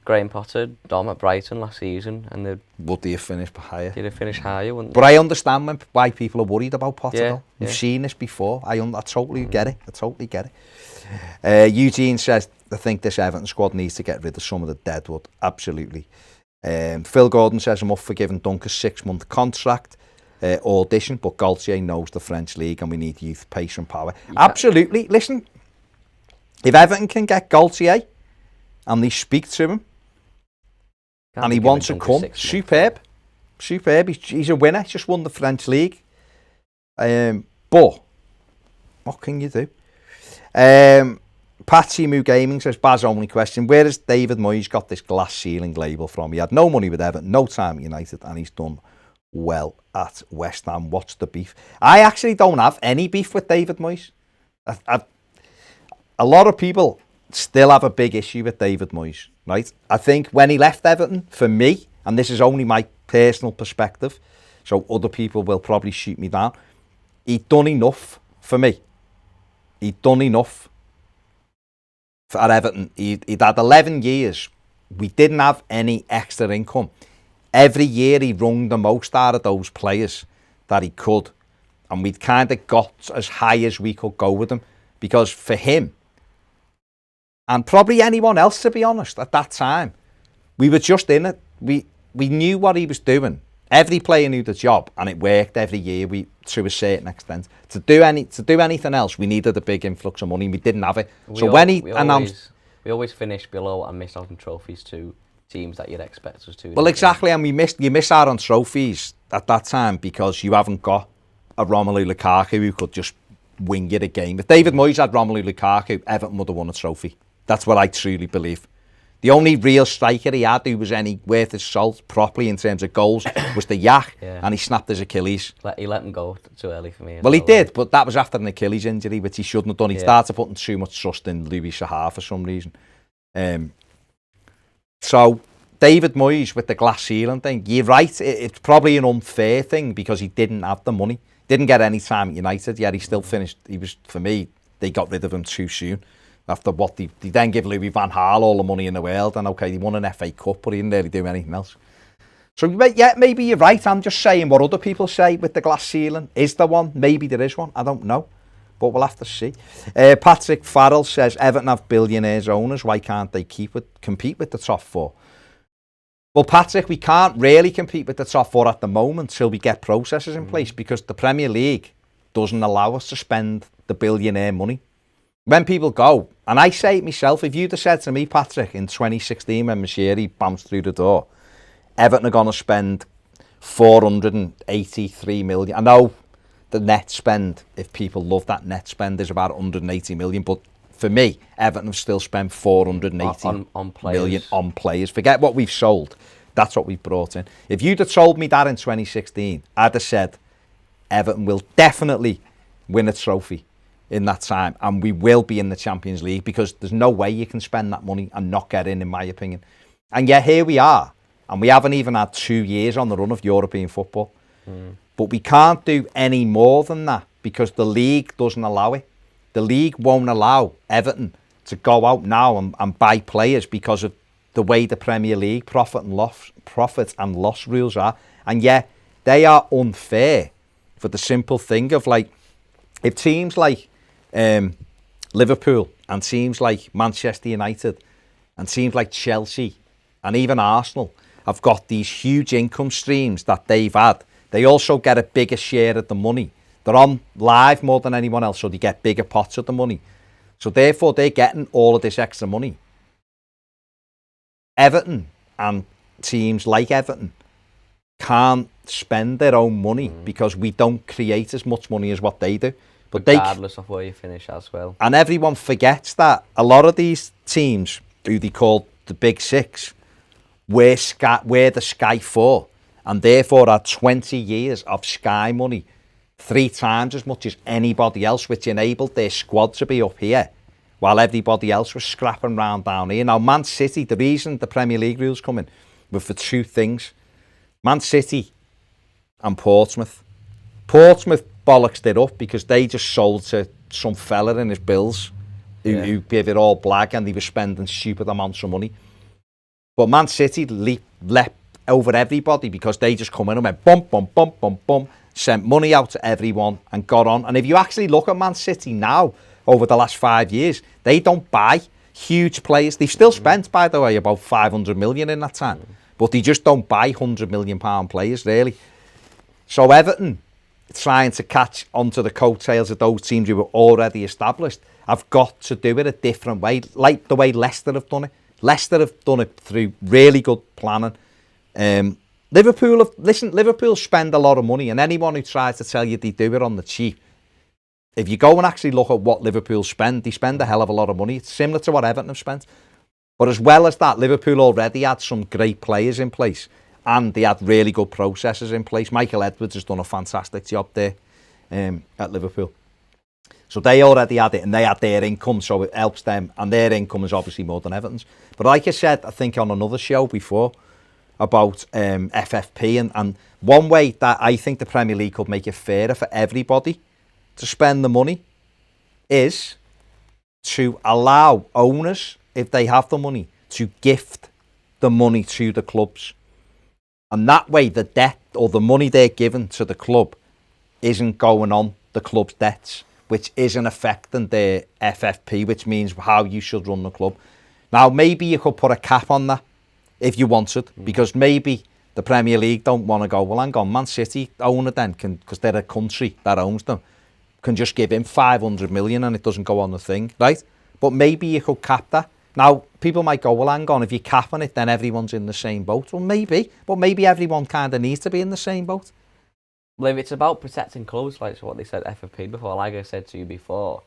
Graham Potter Dom at Brighton last season, and would they have finished higher? They'd have finished higher, wouldn't they? But I understand why people are worried about Potter, though. Yeah. We've seen this before. I totally get it. I totally get it. Eugene says, I think this Everton squad needs to get rid of some of the deadwood. Absolutely. Phil Gordon says, I'm up for giving Duncan a 6-month contract. Audition, but Galtier knows the French league and we need youth, pace and power. Absolutely. Listen, if Everton can get Galtier and they speak to him and he wants to come, superb. He's a winner. He's just won the French league. But what can you do? Patsy Moo Gaming says, Baz, only question, where has David Moyes got this glass ceiling label from? He had no money with Everton, no time at United, and he's done well at West Ham. What's the beef? I actually don't have any beef with David Moyes. A lot of people still have a big issue with David Moyes, right? I think when he left Everton, for me, and this is only my personal perspective, so other people will probably shoot me down, he'd done enough for me. He'd done enough at Everton. He'd had 11 years. We didn't have any extra income. Every year he wrung the most out of those players that he could. And we'd kind of got as high as we could go with him. Because for him, and probably anyone else, to be honest, at that time, we were just in it. We knew what he was doing. Every player knew the job, and it worked every year to a certain extent. To do anything else, we needed a big influx of money. We didn't have it. We always finished below and missed out on trophies to teams that you'd expect us to. Well, exactly, and you miss out on trophies at that time because you haven't got a Romelu Lukaku who could just wing you the game. If David Moyes had Romelu Lukaku, Everton would have won a trophy. That's what I truly believe. The only real striker he had who was any worth his salt properly in terms of goals was the Yak, and he snapped his Achilles. He let him go too early for me. Well, he did, but that was after an Achilles injury, which he shouldn't have done. He started putting too much trust in Louis Saha for some reason. So, David Moyes with the glass ceiling thing, you're right, it's probably an unfair thing because he didn't have the money. Didn't get any time at United, yet he still finished. For me, they got rid of him too soon. After what they then give Louis van Gaal all the money in the world, and okay, he won an FA Cup, but he didn't really do anything else. So yeah, maybe you're right. I'm just saying what other people say with the glass ceiling. Is there one? Maybe there is one. I don't know, but we'll have to see. Patrick Farrell says Everton have billionaires owners. Why can't they compete with the top 4? Well, Patrick, we can't really compete with the top 4 at the moment till we get processes in place because the Premier League doesn't allow us to spend the billionaire money. When people go, and I say it myself, if you'd have said to me, Patrick, in 2016 when Managerial bounced through the door, Everton are going to spend 483 million. I know the net spend, if people love that net spend, is about 180 million, but for me, Everton have still spent 480 on million on players. Forget what we've sold. That's what we've brought in. If you'd have told me that in 2016, I'd have said Everton will definitely win a trophy in that time, and we will be in the Champions League, because there's no way you can spend that money and not get in my opinion. And yet here we are, and we haven't even had 2 years on the run of European football. But we can't do any more than that, because the league doesn't allow it. The league won't allow Everton to go out now and buy players because of the way the Premier League profit and loss rules are. And yet they are unfair for the simple thing of, like, if teams like Liverpool and teams like Manchester United and teams like Chelsea and even Arsenal have got these huge income streams that they've had, they also get a bigger share of the money. They're on live more than anyone else, so they get bigger pots of the money. So therefore, they're getting all of this extra money. Everton and teams like Everton can't spend their own money because we don't create as much money as what they do. But regardless of where you finish as well. And everyone forgets that a lot of these teams, who they call the Big Six, were the Sky Four, and therefore had 20 years of Sky money, 3 times as much as anybody else, which enabled their squad to be up here, while everybody else was scrapping round down here. Now, Man City, the reason the Premier League rules come in were for 2 things. Man City and Portsmouth. Portsmouth bollocksed it up because they just sold to some fella in his bills who gave it all black, and they were spending stupid amounts of money. But Man City leapt over everybody because they just come in and went bump, bump, bump, bump, bump, sent money out to everyone and got on. And if you actually look at Man City now, over the last 5 years, they don't buy huge players. They've still spent, by the way, about 500 million in that time, but they just don't buy £100 million players, really. So Everton, trying to catch onto the coattails of those teams who were already established, have got to do it a different way, like the way Leicester have done it. Leicester have done it through really good planning. Liverpool spend a lot of money, and anyone who tries to tell you they do it on the cheap, if you go and actually look at what Liverpool spend, they spend a hell of a lot of money. It's similar to what Everton have spent. But as well as that, Liverpool already had some great players in place, and they had really good processes in place. Michael Edwards has done a fantastic job there at Liverpool. So they already had it, and they had their income, so it helps them, and their income is obviously more than Everton's. But like I said, I think on another show before, about FFP, and one way that I think the Premier League could make it fairer for everybody to spend the money is to allow owners, if they have the money, to gift the money to the clubs. And that way the debt or the money they're giving to the club isn't going on the club's debts, which isn't affecting their FFP, which means how you should run the club. Now, maybe you could put a cap on that if you wanted, because maybe the Premier League don't want to go, well, hang on, Man City owner then, because they're a country that owns them, can just give him 500 million and it doesn't go on the thing, right? But maybe you could cap that. Now, people might go, well, hang on, if you're capping it, then everyone's in the same boat. Well, maybe, but maybe everyone kind of needs to be in the same boat. Well, if it's about protecting clubs, like what they said FFP before, like I said to you before,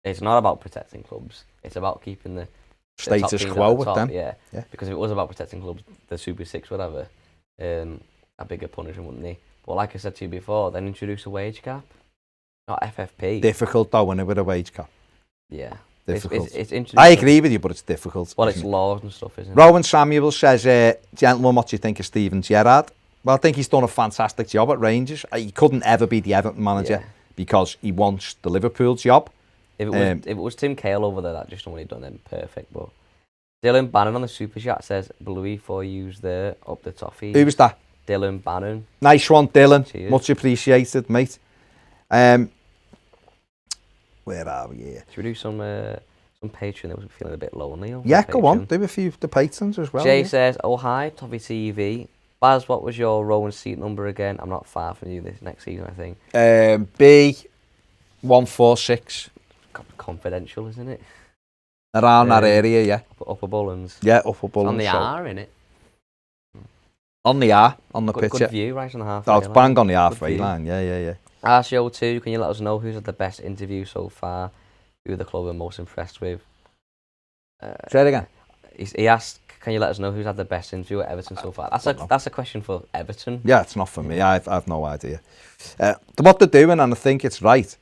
it's not about protecting clubs. It's about keeping the status quo with them. Yeah, because if it was about protecting clubs, the Super Six, whatever, a bigger punishment, wouldn't they? But like I said to you before, then introduce a wage cap. Not FFP. Difficult though, when with a wage cap. Yeah. Difficult. It's interesting. I agree with you, but it's difficult. Well, it's laws and stuff, isn't it? Rowan Samuel says, gentlemen, what do you think of Steven Gerrard? Well, I think he's done a fantastic job at Rangers. He couldn't ever be the Everton manager because he wants the Liverpool job. If it was Tim Cahill over there, that just what he'd done, then perfect. But Dylan Bannon on the Super Chat says, Bluey for yous there up the Toffee. Who was that? Dylan Bannon. Nice one, Dylan. Cheers. Much appreciated, mate. Where are we here? Should we do some Patreon that was feeling a bit lonely? Yeah, go on. Do a few of the patrons as well. Jay says, oh hi, Toffee TV. Baz, what was your row and seat number again? I'm not far from you this next season, I think. B146. Confidential, isn't it? Around that area, yeah. Upper Bullens. Yeah, Upper Bullens. On the R, innit? On the R, on the pitch. Good view, right on the halfway line. Oh, it's bang on the halfway line, yeah. RCO2, can you let us know who's had the best interview so far? Who the club are most impressed with? Say it again. he asked, can you let us know who's had the best interview at Everton so far? That's a question for Everton. Yeah, it's not for me. I've no idea. What they're doing, and I think it's right,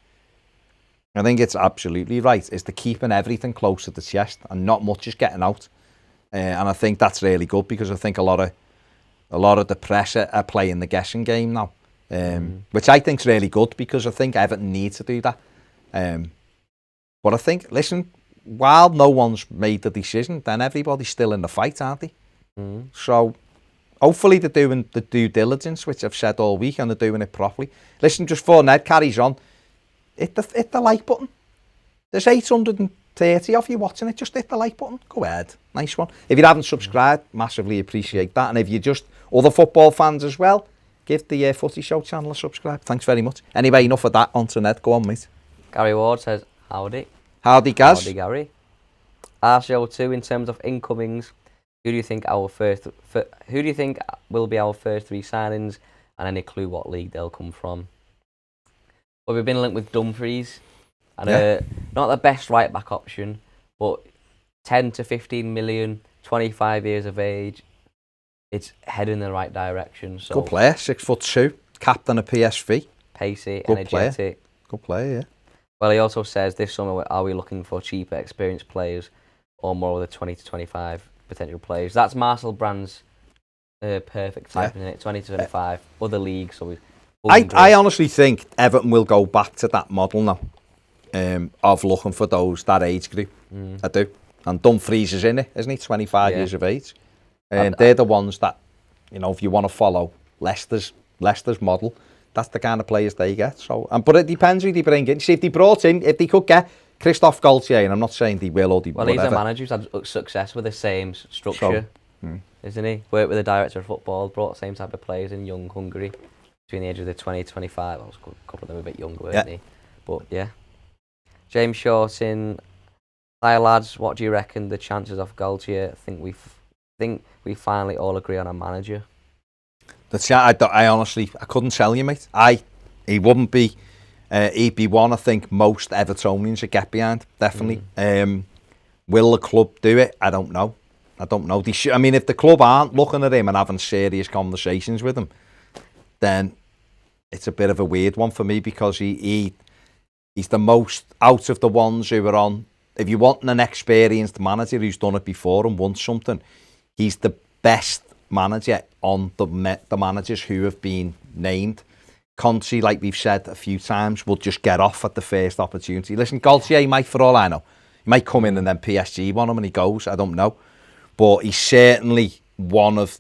I think it's absolutely right, is they're keeping everything close to the chest and not much is getting out. And I think that's really good because I think a lot of the press are playing the guessing game now, which I think is really good because I think Everton need to do that. But I think, listen, while no one's made the decision, then everybody's still in the fight, aren't they? So hopefully they're doing the due diligence, which I've said all week, and they're doing it properly. Listen, just before Ned carries on, hit the like button. There's 830 of you watching it. Just hit the like button. Go ahead. Nice one. If you haven't subscribed, massively appreciate that. And if you're just other football fans as well, give the Footy Show channel a subscribe. Thanks very much. Anyway, enough of that. On to Ned. Go on, mate. Gary Ward says, howdy. Howdy, Gaz. Howdy, Gary. RCO2, in terms of incomings, who do you think will be our first 3 signings, and any clue what league they'll come from? Well, we've been linked with Dumfries, and not the best right back option, but 10 to 15 million, 25 years of age. It's heading in the right direction. So good player, 6'2", captain of PSV. Pacey, good energetic. Player. Good player, yeah. Well, he also says this summer, are we looking for cheaper, experienced players, or more of the 20 to 25 potential players? That's Marcel Brand's perfect type, isn't it? 20 to 25, other leagues. So I honestly think Everton will go back to that model now, of looking for that age group. I do. And Dumfries is in it, isn't he? 25 years of age. And they're the ones that, if you want to follow Leicester's model, that's the kind of players they get. So, but it depends who they bring in. See, if they could get Christophe Galtier, and I'm not saying they will or they Well, whatever. He's a manager who's had success with the same structure, isn't he? Worked with the director of football, brought the same type of players in young Hungary between the age of the 20 to 25. I was a couple of them a bit younger, weren't they? But yeah. James Shorten, hi lads, what do you reckon the chances of Galtier? I think we finally all agree on a manager. I honestly, I couldn't tell you, mate. He wouldn't be. He'd be one I think most Evertonians would get behind, definitely. Will the club do it? I don't know. If the club aren't looking at him and having serious conversations with him, then it's a bit of a weird one for me because he's the most out of the ones who are on. If you want an experienced manager who's done it before and wants something, he's the best manager on the managers who have been named. Conte, like we've said a few times, will just get off at the first opportunity. Listen, Galtier might, for all I know, he might come in and then PSG want him and he goes. I don't know, but he's certainly one of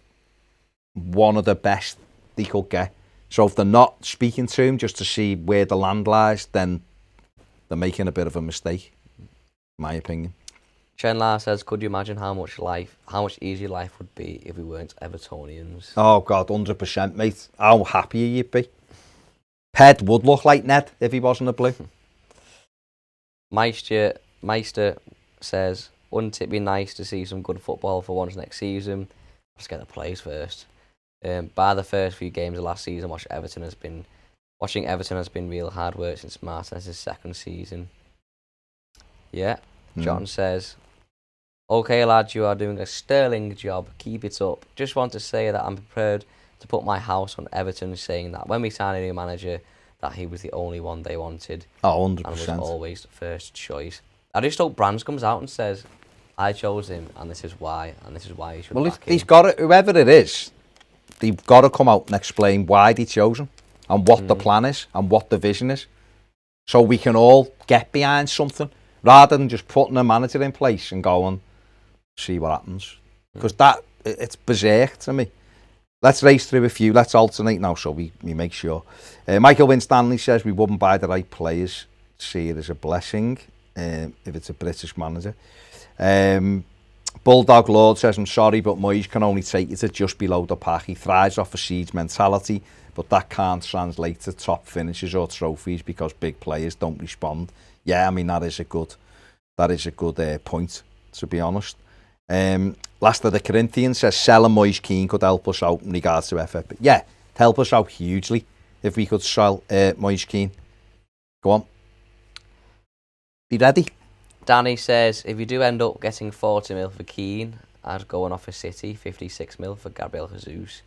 the best they could get. So if they're not speaking to him just to see where the land lies, then they're making a bit of a mistake, in my opinion. Chenla says, could you imagine how much easier life would be if we weren't Evertonians? Oh God, 100%, mate. How happy you'd be. Ped would look like Ned if he wasn't a Blue. Meister says, wouldn't it be nice to see some good football for once next season? Let's get the players first. By the first few games of last season, watching Everton has been real hard work since Martinez's second season. Yeah. John says, okay lads, you are doing a sterling job, keep it up. Just want to say that I'm prepared to put my house on Everton, saying that when we signed a new manager, that he was the only one they wanted. Oh, 100%. And was always first choice. I just hope Brands comes out and says, I chose him and this is why he should back him. He's got it, whoever it is, they've got to come out and explain why they chose him and what the plan is and what the vision is, so we can all get behind something, rather than just putting a manager in place and go and see what happens. Because it's berserk to me. Let's race through a few. Let's alternate now so we make sure. Michael Winstanley says we wouldn't buy the right players. See it as a blessing if it's a British manager. Bulldog Lord says, I'm sorry, but Moyes can only take you to just below the pack. He thrives off a siege mentality, but that can't translate to top finishes or trophies because big players don't respond. Yeah, I mean, that is a good point, to be honest. Last of the Corinthians says, selling Moyes Keane could help us out in regards to FFP. Yeah, it'd help us out hugely if we could sell Moyes Keane. Go on. Be ready. Danny says, if you do end up getting 40 mil for Keane, I'd go and offer City 56 mil for Gabriel Jesus.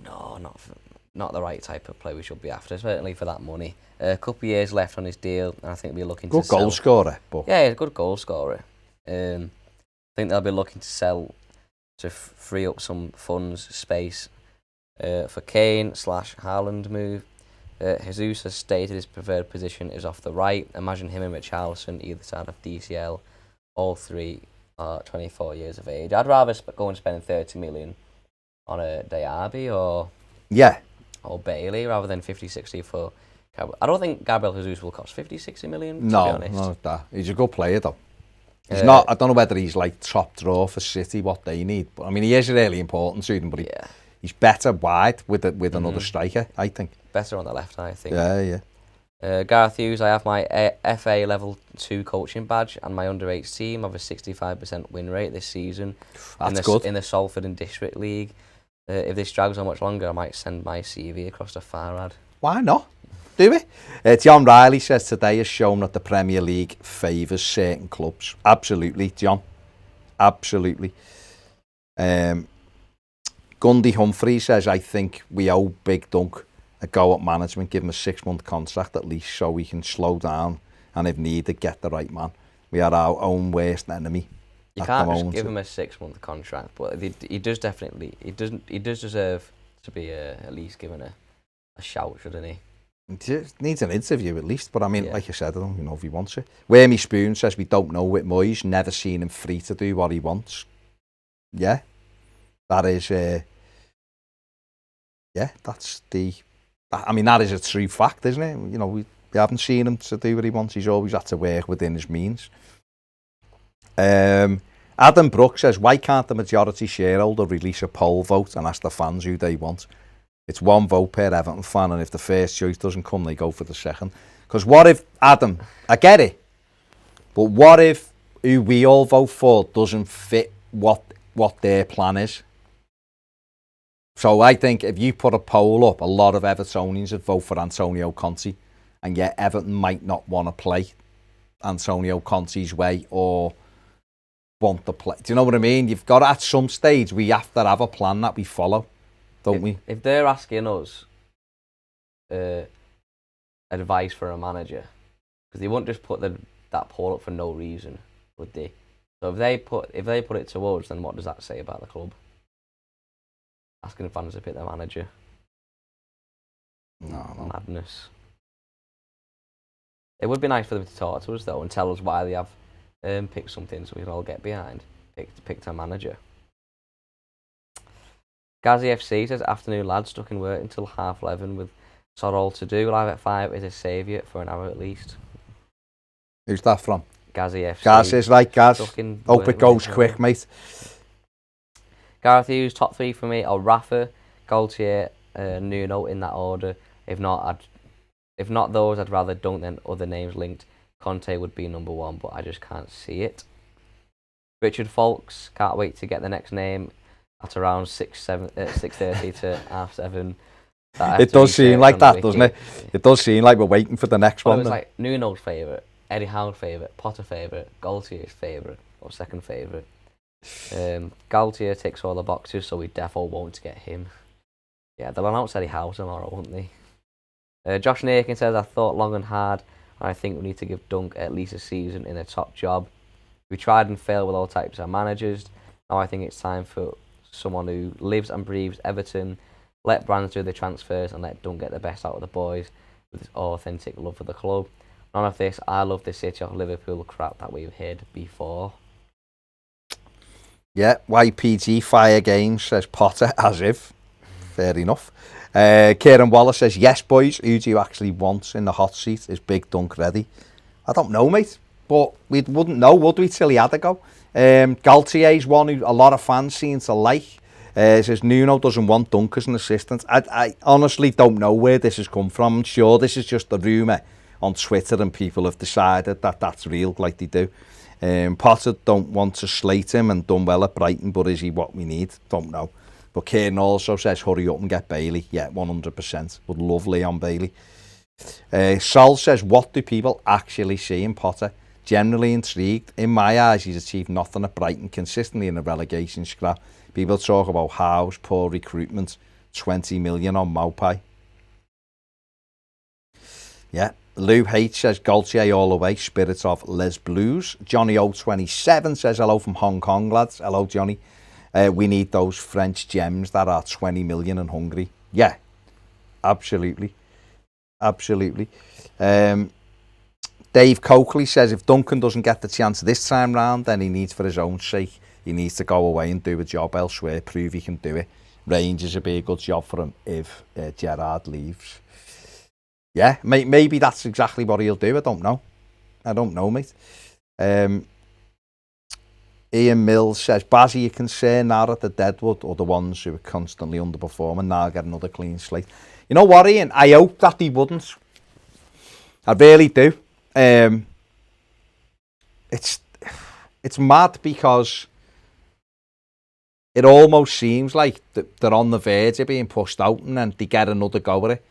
No, not the right type of player we should be after, certainly for that money. A couple of years left on his deal, and I think we're looking to sell. Good goal scorer. But... Yeah, a good goal scorer. I think they'll be looking to sell to free up some funds, space for Kane/Haaland move. Jesus has stated his preferred position is off the right. Imagine him and Richarlison either side of DCL. All three are 24 years of age. I'd rather go and spend 30 million on a Diaby or Bailey rather than 50-60 for Gabriel. I don't think Gabriel Jesus will cost 50-60 million, to be honest. No, that. He's a good player, though. He's not. I don't know whether he's like top draw for City, what they need. But I mean, he is really important to them, but he's better wide with another striker, I think. Better on the left, I think. Yeah. Gareth Hughes, I have my FA Level 2 coaching badge and my under-8 team have a 65% win rate this season. That's good. In the Salford and District League. If this drags on much longer, I might send my CV across to Farad. Why not? Do we? John Riley says today has shown that the Premier League favours certain clubs. Absolutely, John. Absolutely. Gundy Humphrey says, I think we owe Big Dunk a go at management, give him a 6-month contract at least so we can slow down and if needed, get the right man. We are our own worst enemy. You can't just give him a 6-month contract, but he does deserve to be at least given a shout, shouldn't he? He needs an interview at least, but I mean, like I said, I don't know if he wants it. Wormy Spoon says we don't know with Moyes, never seen him free to do what he wants. Yeah, that is, that's the... I mean, that is a true fact, isn't it? You know, we haven't seen him to do what he wants. He's always had to work within his means. Adam Brooks says, why can't the majority shareholder release a poll vote and ask the fans who they want? It's one vote per Everton fan, and if the first choice doesn't come, they go for the second. Because what if, Adam, I get it, but what if who we all vote for doesn't fit what their plan is? So I think if you put a poll up, a lot of Evertonians would vote for Antonio Conte, and yet Everton might not want to play Antonio Conte's way or want to play. Do you know what I mean? You've got to, at some stage, we have to have a plan that we follow, don't we? If they're asking us advice for a manager, because they won't just put that poll up for no reason, would they? So if they put it to us, then what does that say about the club? Asking fans to pick their manager. No. Madness. It would be nice for them to talk to us though and tell us why they have picked something so we can all get behind. Picked our manager. Gazzy FC says, afternoon lads, stuck in work until 11:30 with sod all to do. Live at 5 is a saviour for an hour at least. Who's that from? Gazzy FC. Gaz is right, Gaz. Hope it goes quick, mate. Gareth Hughes, top 3 for me are Rafa, Galtier, Nuno in that order. If not those, I'd rather don't than other names linked. Conte would be number 1, but I just can't see it. Richard Folks, can't wait to get the next name at around 6:30 to 7:30. It does seem like that, doesn't it? It does seem like we're waiting for the next one. It was like Nuno's favourite, Eddie Howe's favourite, Potter favourite, Galtier's favourite, or second favourite. Galtier ticks all the boxes, so we defo won't get him. Yeah, they'll announce Eddie Howe tomorrow, won't they? Josh Nakin says, I thought long and hard, and I think we need to give Dunk at least a season in a top job. We tried and failed with all types of managers. Now I think it's time for someone who lives and breathes Everton. Let Brands do the transfers and let Dunk get the best out of the boys with his authentic love for the club. None of this I love the City or Liverpool crap that we've heard before. Yeah, YPG Fire Games says Potter, as if. Fair enough. Kieran Wallace says, yes, boys, who do you actually want in the hot seat? Is Big Dunk ready? I don't know, mate, but we wouldn't know, would we, till he had to go? Galtier's one who a lot of fans seem to like. Says Nuno doesn't want Dunk as an assistant. I honestly don't know where this has come from. I'm sure this is just a rumour on Twitter and people have decided that that's real, like they do. Potter don't want to slate him and done well at Brighton, but is he what we need? Don't know. But Kieran also says, hurry up and get Bailey. Yeah, 100%. Would love Leon Bailey. Sol says, what do people actually see in Potter Generally intrigued. In my eyes, he's achieved nothing at Brighton, consistently in a relegation scrap. People talk about Howe's poor recruitment, 20 million on Maupai. Yeah. Lou H says Galtier all the way, spirits of Les Blues. Johnny O27 says hello from Hong Kong, lads. Hello, Johnny. We need those French gems that are 20 million and hungry. Yeah, absolutely. Absolutely. Dave Coakley says if Duncan doesn't get the chance this time round, then he needs, for his own sake, he needs to go away and do a job elsewhere, prove he can do it. Rangers would be a good job for him if Gerrard leaves. Yeah, maybe that's exactly what he'll do. I don't know, mate. Ian Mills says, Bazzy, you concerned now that the Deadwood or the ones who are constantly underperforming now get another clean slate? You know what, Ian? I hope that he wouldn't. I really do. It's mad because it almost seems like they're on the verge of being pushed out and then they get another go at it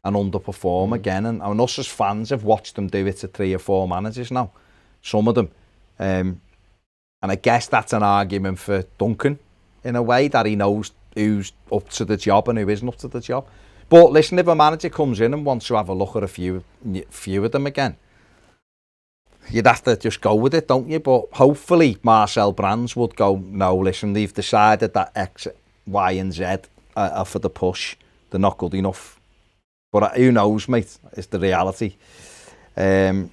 and underperform again. And us as fans have watched them do it to 3 or 4 managers now, some of them. And I guess that's an argument for Duncan, in a way, that he knows who's up to the job and who isn't up to the job. But listen, if a manager comes in and wants to have a look at a few of them again, you'd have to just go with it, don't you? But hopefully Marcel Brands would go, no, listen, they've decided that X, Y and Z are for the push. They're not good enough. But who knows, mate? It's the reality. Go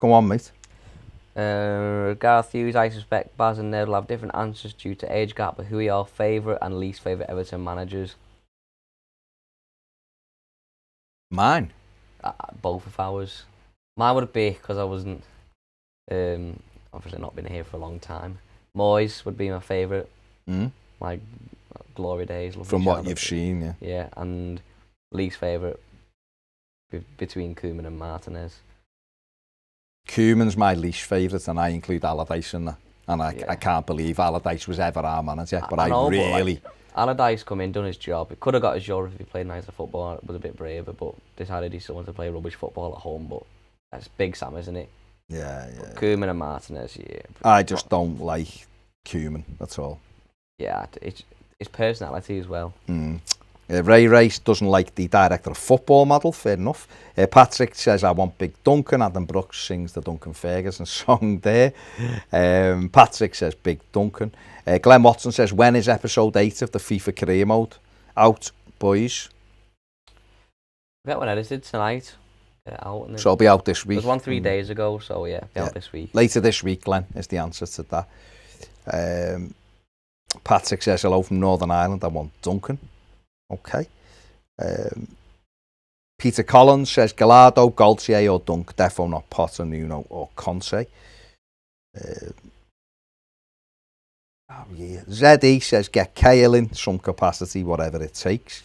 on, mate. Gareth Hughes, I suspect Baz and Ned will have different answers due to age gap, but who are your favourite and least favourite Everton managers? Mine? Both of ours. Mine would be, because I wasn't, obviously not been here for a long time. Moyes would be my favourite. My glory days. From what you've seen, yeah. Yeah, and least favourite between Koeman and Martinez. Koeman's my least favourite, and I include Allardyce in that. And I can't believe Allardyce was ever our manager, but I really... Allardyce come in, done his job. He could have got his job if he played nicer football, it was a bit braver, but decided he still wanted to play rubbish football at home, but that's Big Sam, isn't it? Yeah. Koeman and Martinez, yeah. I just don't like Koeman, that's all. Yeah, it's his personality as well. Ray Race doesn't like the director of football model, fair enough. Patrick says, I want Big Duncan. Adam Brooks sings the Duncan Ferguson song there. Patrick says, Big Duncan. Glenn Watson says, when is episode 8 of the FIFA career mode out, boys? I got one edited tonight. So it'll be out this week. There's one 3 days ago, so yeah, out this week. Later this week, Glenn, is the answer to that. Patrick says, hello from Northern Ireland. I want Duncan. Okay. Peter Collins says, Gallardo, Galtier or Dunk, defo not Potter, Nuno or Conte. ZE says, get Cahill in some capacity, whatever it takes.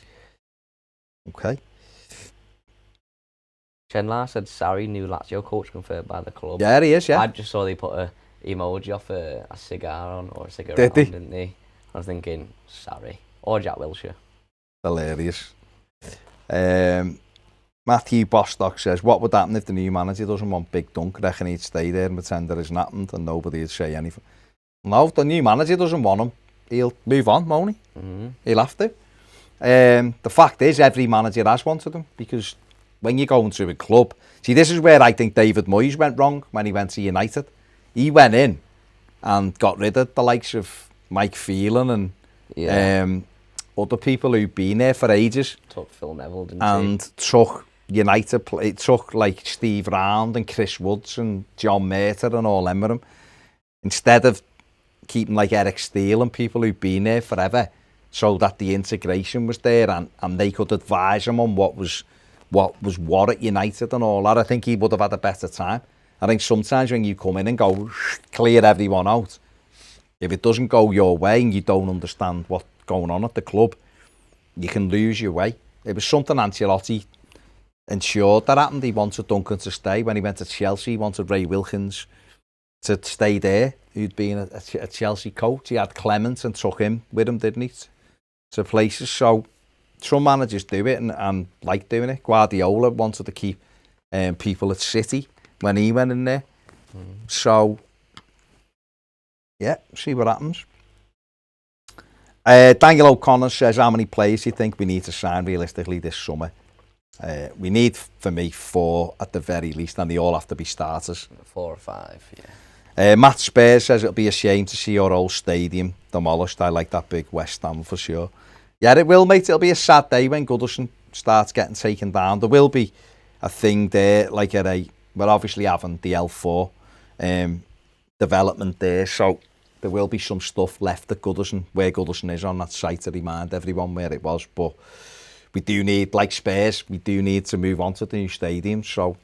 Okay. Chenlar said, sorry, new Lazio coach confirmed by the club. Yeah, he is, yeah. I just saw they put a emoji off a cigar on, or a cigarette Did they? on, didn't they? I was thinking, sorry. Or Jack Wilshere. Hilarious. Mathew Bostock says, what would happen if the new manager doesn't want Big Dunk? Reckon he'd stay there and pretend there isn't happened and nobody would say anything. No, if the new manager doesn't want him, he'll move on, won't he? He'll have to. The fact is, every manager has wanted him, because when you go into a club, see, this is where I think David Moyes went wrong when he went to United. He went in and got rid of the likes of Mike Phelan and other people who've been there for ages. Took Phil Neville, didn't and he? Took United, it took like Steve Round and Chris Woods and John Mater and all them with him. Instead of keeping like Eric Steele and people who've been there forever, so that the integration was there and they could advise him on what was at United and all that, I think he would have had a better time. I think sometimes when you come in and go, clear everyone out, if it doesn't go your way and you don't understand what's going on at the club, you can lose your way. It was something Ancelotti ensured that happened. He wanted Duncan to stay. When he went to Chelsea, he wanted Ray Wilkins to stay there, who'd been a Chelsea coach. He had Clement and took him with him, didn't he, to places. So some managers do it and like doing it. Guardiola wanted to keep people at City when he went in there. So, yeah, see what happens. Daniel O'Connor says, how many players do you think we need to sign realistically this summer? We need, for me, 4 at the very least, and they all have to be starters. 4 or 5, yeah. Matt Spears says it'll be a shame to see your old stadium demolished. I like that big West Ham for sure. Yeah, it will, mate. It'll be a sad day when Goodison starts getting taken down. There will be a thing there, like we're obviously having the L4 development there, so there will be some stuff left at Goodison, where Goodison is on that site, to remind everyone where it was. But we do need, like Spurs, we do need to move on to the new stadium. So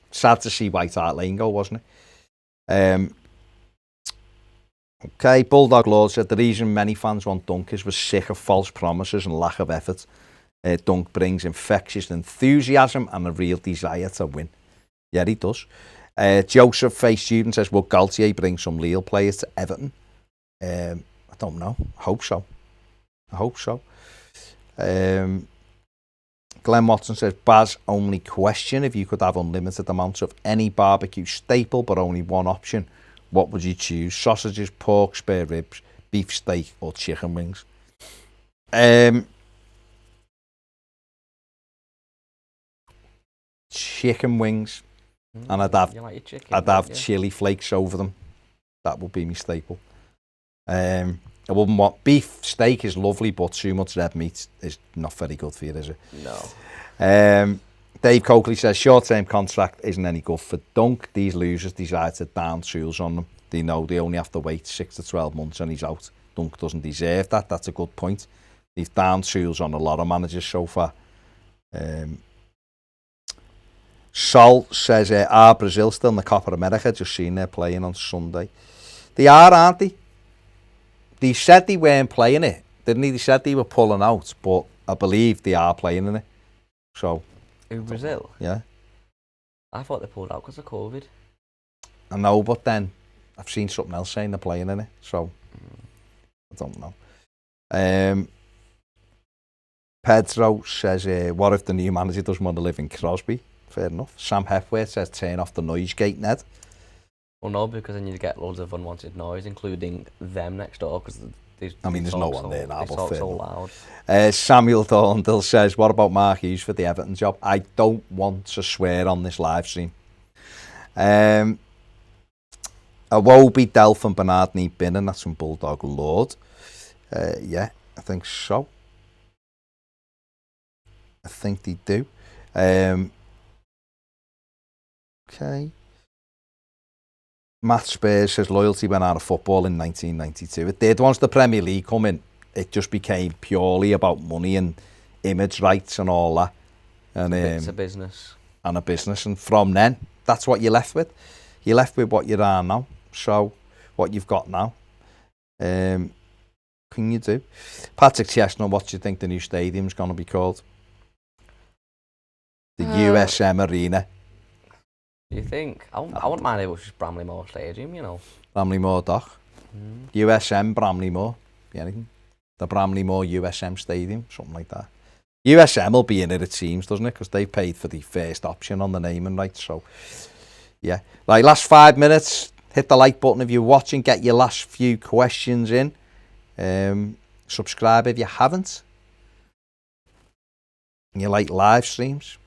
sad to see White Hart Lane go, wasn't it? Okay, Bulldog Lord said the reason many fans want Dunk is we're sick of false promises and lack of effort. Dunk brings infectious enthusiasm and a real desire to win. Yeah, he does. Joseph Face Student says, will Galtier bring some Lille players to Everton? I don't know. I hope so. Glenn Watson says, Baz, only question, if you could have unlimited amounts of any barbecue staple but only one option, what would you choose? Sausages, pork, spare ribs, beef steak or chicken wings? Chicken wings. And I'd have chili flakes over them. That would be my staple. I wouldn't want beef steak is lovely, but too much red meat is not very good for you, is it? No. Dave Coakley says short-term contract isn't any good for Dunk. These losers decide to down tools on them. They know they only have to wait 6 to 12 months and he's out. Dunk doesn't deserve that. That's a good point. They've down tools on a lot of managers so far. Sol says, are Brazil still in the Copa America? Just seen they're playing on Sunday. They are, aren't they? They said they weren't playing it, didn't they? They said they were pulling out, but I believe they are playing in it. So, in Brazil? Yeah. I thought they pulled out because of COVID. I know, but then I've seen something else saying they're playing in it, so I don't know. Pedro says, what if the new manager doesn't want to live in Crosby? Fair enough. Sam Hepworth says, turn off the noise gate, Ned. Well, no, because then you get loads of unwanted noise, including them next door, because there's no one there now, but fair so loud. Samuel Thornhill says, what about Mark Hughes for the Everton job? I don't want to swear on this live stream. Awobi, Delph and Bernard need binning. That's from Bulldog Lord. Yeah, I think so. I think they do. Okay. Matt Spears says loyalty went out of football in 1992. It did. Once the Premier League come in, it just became purely about money and image rights and all that. And it's a business. And a business. And from then, that's what you're left with. You're left with what you are now. So, what you've got now. Can you do? Patrick Chestnut, what do you think the new stadium's going to be called? The USM Arena. Do you think? I wouldn't mind if it was just Bramley-Moore Stadium, you know. Bramley-Moore Dock. USM Bramley-Moore. Anything. The Bramley-Moore USM Stadium. Something like that. USM will be in it seems, doesn't it? Because they paid for the first option on the naming rights. So, yeah. Right, last 5 minutes. Hit the like button if you're watching. Get your last few questions in. Subscribe if you haven't. And you like live streams.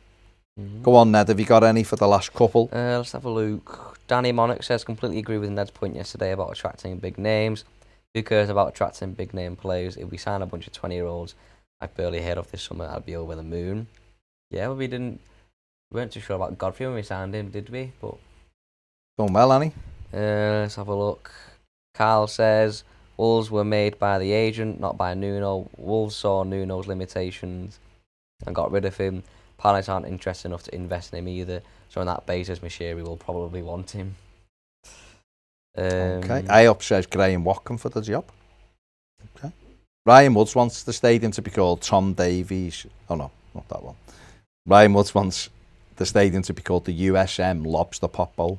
Go on, Ned. Have you got any for the last couple? Let's have a look. Danny Monarch says, completely agree with Ned's point yesterday about attracting big names. Who cares about attracting big name players? If we sign a bunch of 20-year-olds I've barely heard of this summer, I'd be over the moon. Yeah, but we weren't too sure about Godfrey when we signed him, did we? But done well, Annie. Let's have a look. Carl says, Wolves were made by the agent, not by Nuno. Wolves saw Nuno's limitations and got rid of him. Palace aren't interested enough to invest in him either, so on that basis, Mashiri will probably want him. Okay. IOP says Graham Watkin for the job. Okay. Ryan Woods wants the stadium to be called Tom Davies. Oh no, not that one. Ryan Woods wants the stadium to be called the USM Lobster Pot Bowl.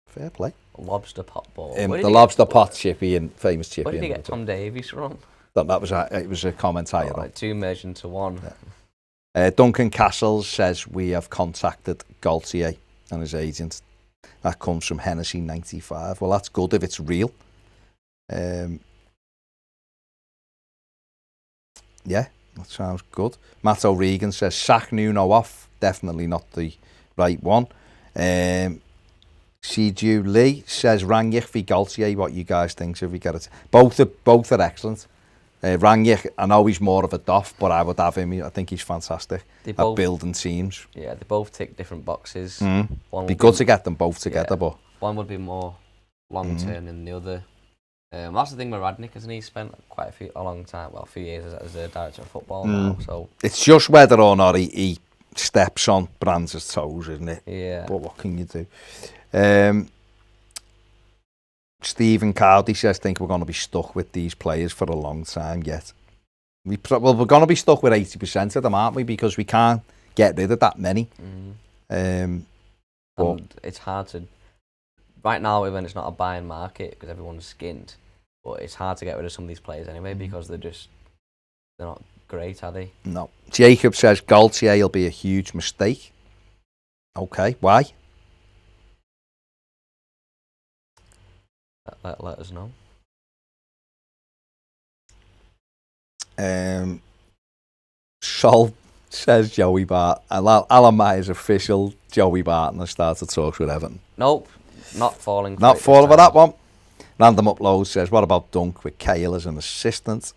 Fair play. Lobster Pot Bowl. The Lobster Pot Chippy and famous Chippy. Where did you get Tom Davies from? It was a comment I had. Right, 2 merged into one. Yeah. Duncan Castles says we have contacted Galtier and his agent. That comes from Hennessy 95. Well, that's good if it's real. Yeah, that sounds good. Matt O'Regan says, sack Nuno off. Definitely not the right one. CJ Lee says, Rangnick v Galtier. What you guys think? Should we get it? Both are excellent. Rangnick, I know he's more of a doff, but I would have him. I think he's fantastic at building teams. Yeah, they both tick different boxes. One be good to get them both together, but one would be more long-term than the other. That's the thing with Rangnick, isn't he? He spent a few years as a director of football now. So it's just whether or not he steps on Brands' toes, isn't it? Yeah. But what can you do? Stephen Cowdy says, think we're going to be stuck with these players for a long time yet. We're going to be stuck with 80% of them, aren't we? Because we can't get rid of that many. And it's hard to... Right now, when it's not a buying market, because everyone's skinned, but it's hard to get rid of some of these players anyway, because they're not great, are they? No. Jacob says, Galtier will be a huge mistake. Okay, why? Let us know. Sol says Joey Barton. Alan Myers official. Joey Barton has started talks with Everton. Nope, not falling. Not falling for that one. Random Upload says, what about Dunk with Kale as an assistant?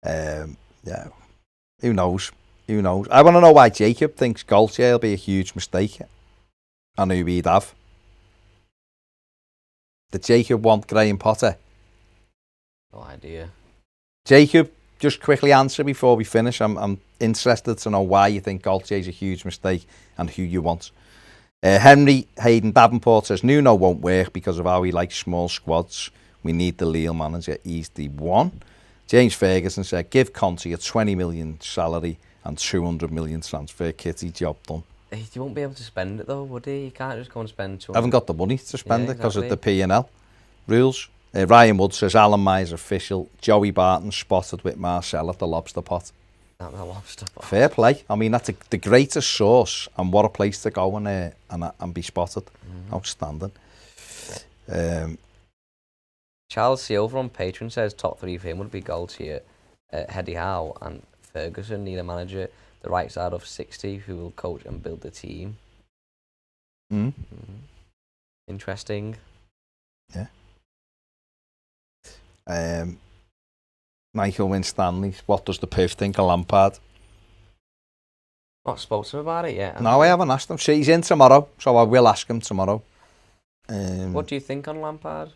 Yeah, who knows? Who knows? I want to know why Jacob thinks Galtier will be a huge mistake. And who he'd have. Did Jacob want Graham Potter? No idea. Jacob, just quickly answer before we finish. I'm interested to know why you think Galtier is a huge mistake and who you want. Henry Hayden Davenport says, Nuno won't work because of how he likes small squads. We need the Lille manager. He's the one. James Ferguson said, give Conte a 20 million salary and 200 million transfer kitty, job done. He won't be able to spend it though, would he? He can't just go and spend 200. Haven't got the money to spend it because of the P&L rules. Ryan Wood says, Alan Myers official. Joey Barton spotted with Marcel at the Lobster Pot. At the Lobster Pot. Fair play. I mean, that's the greatest source, and what a place to go and be spotted. Outstanding. Charles C. over on Patreon says top three for him would be Galtier, Eddie Howe and Ferguson. Need a manager the right side of 60 who will coach and build the team. Interesting. Yeah. Michael Winstanley, what does the Piff think of Lampard? Not spoke to him about it yet. No, I haven't asked him. He's in tomorrow, so I will ask him tomorrow. What do you think on Lampard?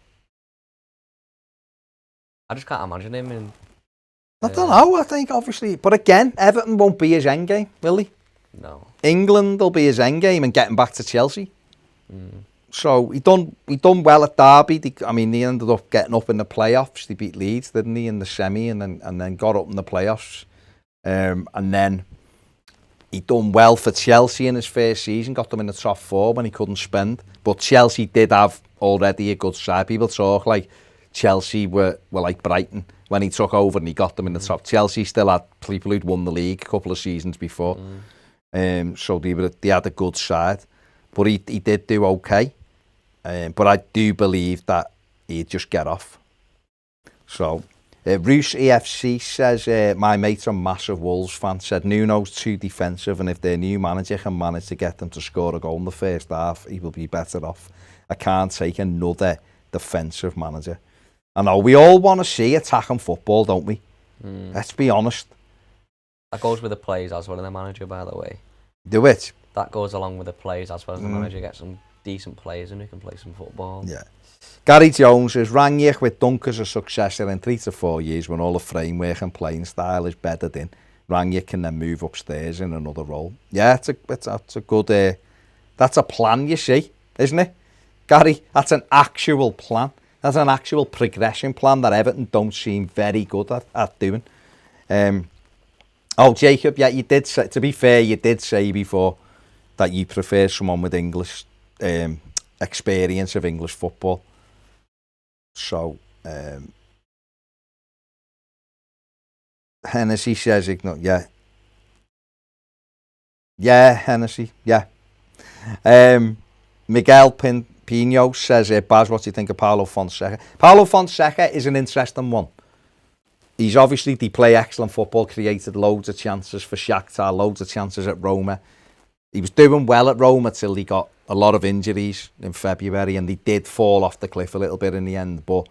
I just can't imagine him in... I don't know, I think obviously, but again, Everton won't be his endgame, will he? No. England will be his endgame and getting back to Chelsea. So he done well at Derby. He ended up getting up in the playoffs. They beat Leeds, didn't he, in the semi, and then got up in the playoffs. And then he done well for Chelsea in his first season, got them in the top four when he couldn't spend. But Chelsea did have already a good side. People talk like Chelsea were like Brighton when he took over and he got them in the top. Chelsea still had people who'd won the league a couple of seasons before. So they had a good side. But he did do okay. But I do believe that he'd just get off. So, Roos EFC says, my mate's a massive Wolves fan, said Nuno's too defensive and if their new manager can manage to get them to score a goal in the first half, he will be better off. I can't take another defensive manager. I know we all want to see attacking football, don't we? Let's be honest. That goes with the players as well as the manager, by the way. Do it. That goes along with the players as well as the manager. Get some decent players and who can play some football. Yeah. Gary Jones says, Rangnick with Dunk as a successor in 3 to 4 years when all the framework and playing style is bedded in. Rangnick can then move upstairs in another role. Yeah, it's a good... that's a plan, you see, isn't it? Gary, that's an actual plan. That's an actual progression plan that Everton don't seem very good at doing. Jacob, yeah, you did say, to be fair, you did say before that you prefer someone with English experience of English football. So, Hennessy says, yeah. Yeah, Hennessy, yeah. Miguel Pino says, Baz, what do you think of Paulo Fonseca? Paulo Fonseca is an interesting one. He's obviously, they play excellent football, created loads of chances for Shakhtar, loads of chances at Roma. He was doing well at Roma till he got a lot of injuries in February, and he did fall off the cliff a little bit in the end, but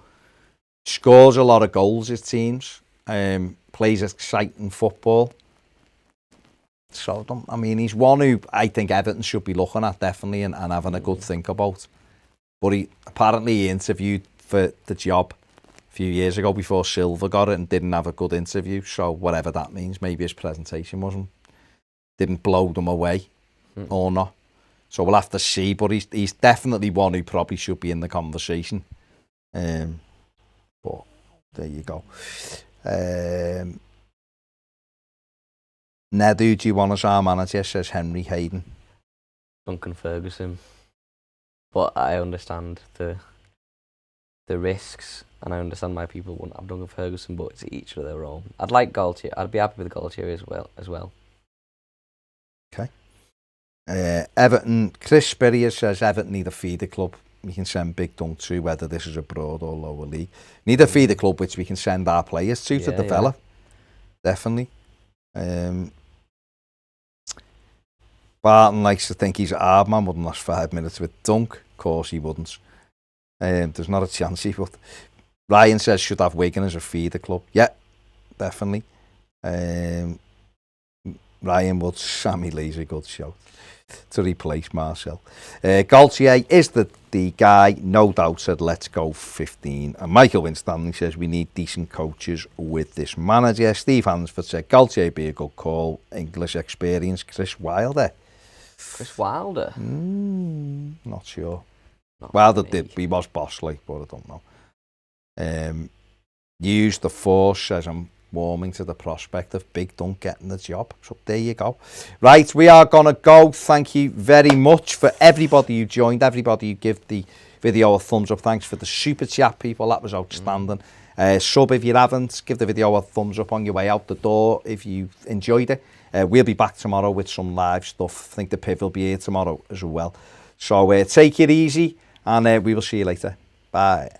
scores a lot of goals, his teams, plays exciting football. So, I mean, he's one who I think Everton should be looking at, definitely, and having a good think about. But he interviewed for the job a few years ago before Silva got it and didn't have a good interview. So whatever that means, maybe his presentation didn't blow them away or not. So we'll have to see. But he's definitely one who probably should be in the conversation. But there you go. Nedu, do you want us our manager? Says Henry Hayden. Duncan Ferguson. But I understand the risks, and I understand why people wouldn't have Duncan Ferguson, but it's each of their own. I'd like Galtier. I'd be happy with Galtier as well. Okay. Everton, Chris Spurrier says Everton need a feeder club. We can send Big Dunk to, whether this is abroad or lower league. Need a feeder club which we can send our players to develop. Yeah. Definitely. Barton likes to think he's a hard man, wouldn't last 5 minutes with Dunk. Of course he wouldn't. There's not a chance he would. Ryan says should have Wigan as a feeder club. Yeah, definitely. Ryan would. Sammy Lee's a good shout to replace Marcel. Galtier is the guy, no doubt, said let's go 15. And Michael Winstanley says we need decent coaches with this manager. Steve Hansford said Galtier be a good call. English experience. Chris Wilder. Not sure. Wilder did. He was bossly, but I don't know. Used the force, says I'm warming to the prospect of Big Dunk getting the job. So there you go. Right, we are going to go. Thank you very much for everybody who joined, everybody who gave the video a thumbs up. Thanks for the super chat, people. That was outstanding. Sub if you haven't. Give the video a thumbs up on your way out the door if you enjoyed it. We'll be back tomorrow with some live stuff. I think the Piv will be here tomorrow as well. So take it easy, and we will see you later. Bye.